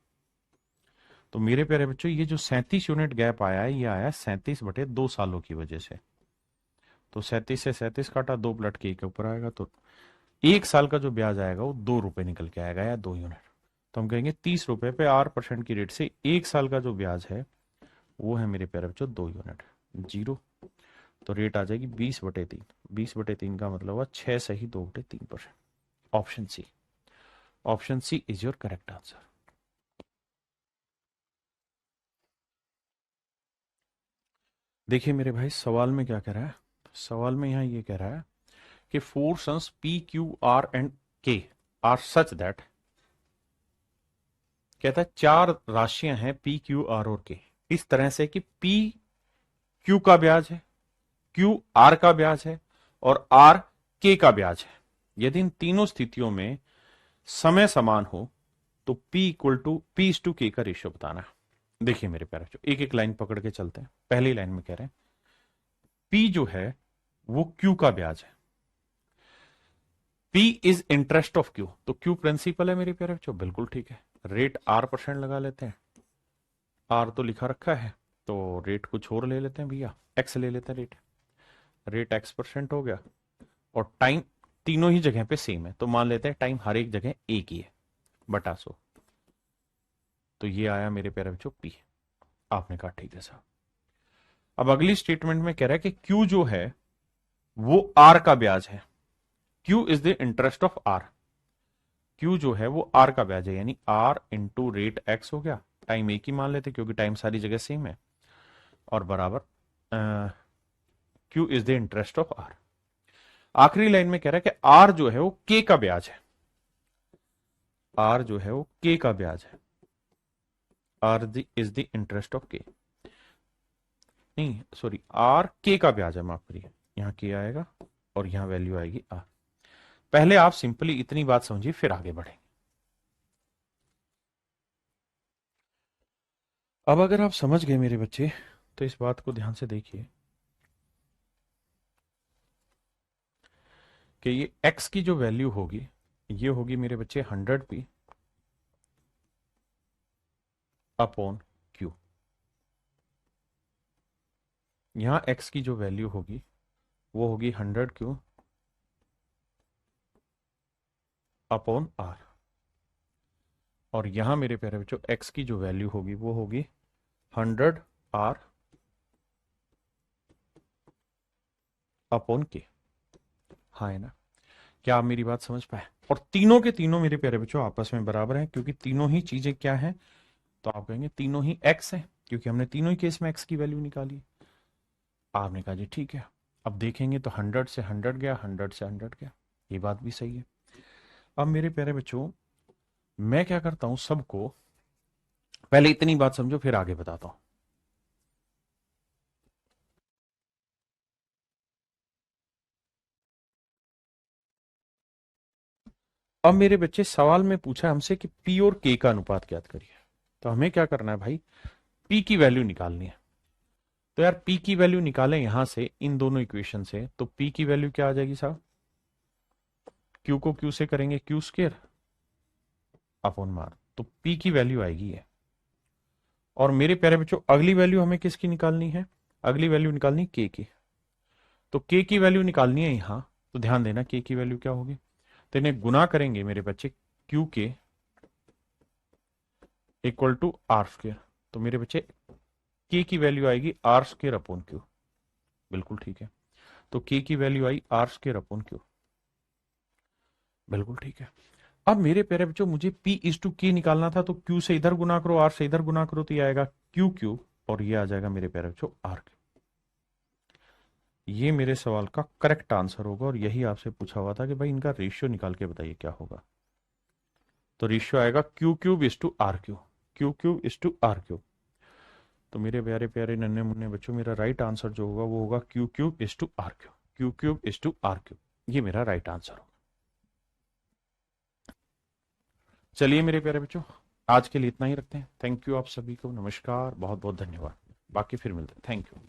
तो मेरे प्यारे बच्चों ये जो 37 यूनिट गैप आया है, ये आया 37/2 सालों की वजह से। तो 37 से 37 काटा, 2 पलट के 1 ऊपर आएगा, तो 1 साल का जो ब्याज आएगा वो 2 रुपए निकल के आएगा, या 2 यूनिट। तो हम कहेंगे 30 रुपए पे 8% की रेट से 1 साल का जो ब्याज है वो है मेरे प्यारे बच्चों 2 यूनिट। जीरो। तो रेट आ जाएगी 20/3। 20/3 का मतलब हुआ 6 सही 2/3%। Option C. Option C is your correct answer. देखिए मेरे भाई सवाल में क्या कह रहा है। सवाल में यहाँ ये कह रहा है कि four sons P Q R and K are such that, कहता है 4 राशियां हैं P Q R और K इस तरह से कि P Q का ब्याज है, Q R का ब्याज है और R K का ब्याज है। यदि इन तीनों स्थितियों में समय समान हो तो P/K का रेशियो बताना है। देखिए मेरे प्यारे बच्चों, एक एक लाइन पकड़ के चलते हैं। पहली लाइन में कह रहे हैं P जो है वो Q का ब्याज है। P is interest of Q, तो Q प्रिंसिपल है मेरे प्यारे बच्चों, बिल्कुल ठीक है। रेट R% लगा लेते हैं, R तो लिखा रखा है, तो रेट कुछ और ले लेते हैं भैया, X ले लेते हैं। रेट रेट X% हो गया। और टाइम तीनों ही जगह पे सेम है, तो मान लेते हैं टाइम हर एक जगह एक ही है, बटा 100। तो ये आया मेरे प्यारे बच्चों P। आपने कहा ठीक है साहब। अब अगली स्टेटमेंट में कह रहा है कि Q जो है वो R का ब्याज है। Q is the interest of R। Q जो है वो R का ब्याज है, यानी R इंटू रेट X हो गया। टाइम एक ही मान लेते क्योंकि टाइम सारी जगह सेम है, और बराबर Q is the interest of R। आखिरी लाइन में कह रहा है कि R जो है वो K का ब्याज है। R जो है वो K का ब्याज है। R is the interest of K, नहीं सॉरी, R K का ब्याज है, माफ करिए। यहाँ K आएगा और यहाँ वैल्यू आएगी R। पहले आप सिंपली इतनी बात समझिए, फिर आगे बढ़ेंगे। अब अगर आप समझ गए मेरे बच्चे तो इस बात को ध्यान से देखिए कि ये x की जो वैल्यू होगी ये होगी मेरे बच्चे 100p अपॉन q। यहां x की जो वैल्यू होगी वो होगी 100q अपॉन r। और यहां मेरे प्यारे बच्चों x की जो वैल्यू होगी वो होगी 100r अपॉन k। हाँ है ना? क्या आप मेरी बात समझ पाए? और तीनों के तीनों मेरे प्यारे बच्चों आपस में बराबर हैं, क्योंकि तीनों ही चीजें क्या हैं? तो आप कहेंगे तीनों ही x है, क्योंकि हमने तीनों ही केस में x की वैल्यू निकाली। आपने कहा जी ठीक है। अब देखेंगे तो 100 से 100 गया, 100 से 100 गया, ये बात भी सही है। अब मेरे प्यारे बच्चों मैं क्या करता हूं, सबको पहले इतनी बात समझो फिर आगे बताता हूं। अब मेरे बच्चे सवाल में पूछा हमसे कि पी और के का अनुपात ज्ञात करिए। तो हमें क्या करना है भाई, पी की वैल्यू निकालनी है। तो यार पी की वैल्यू निकालें यहां से इन दोनों इक्वेशन से, तो पी की वैल्यू क्या आ जाएगी साहब, क्यू को क्यू से करेंगे क्यू स्क्वायर अपॉन मार, तो पी की वैल्यू आएगी है। और मेरे प्यारे बच्चों अगली वैल्यू हमें किसकी निकालनी है, अगली वैल्यू निकालनी के की। तो के की वैल्यू निकालनी है यहां, तो ध्यान देना के की वैल्यू क्या होगी, तो इन्हें गुना करेंगे मेरे बच्चे क्यू के इक्वल टू आर स्क्र। तो मेरे बच्चे के की वैल्यू आएगी आर स्क्र अपॉन क्यू। बिल्कुल ठीक है, तो के की value I R square upon Q. बिल्कुल ठीक है। अब मेरे प्यारे बच्चों मुझे P इज टू के निकालना था, तो Q से इधर गुना करो, R से इधर गुना करो, तो ये आएगा क्यू क्यू, और ये आ जाएगा मेरे प्यारे बच्चों आर क्यू। ये मेरे सवाल का करेक्ट आंसर होगा, और यही आपसे पूछा हुआ था कि भाई इनका रेशियो निकाल के बताइए क्या होगा। तो रेशियो आएगा Q cube is to R Q, Q cube is to R Q. तो मेरे प्यारे प्यारे नन्हे मुन्ने बच्चों मेरा राइट आंसर जो होगा वो होगा Q cube is to R Q, Q cube is to R Q. ये मेरा राइट आंसर होगा। चलिए मेरे प्यारे बच्चों, आज के लिए इतना ही रखते हैं। थैंक यू आप सभी को, नमस्कार, बहुत बहुत धन्यवाद। बाकी फिर मिलते हैं, थैंक यू।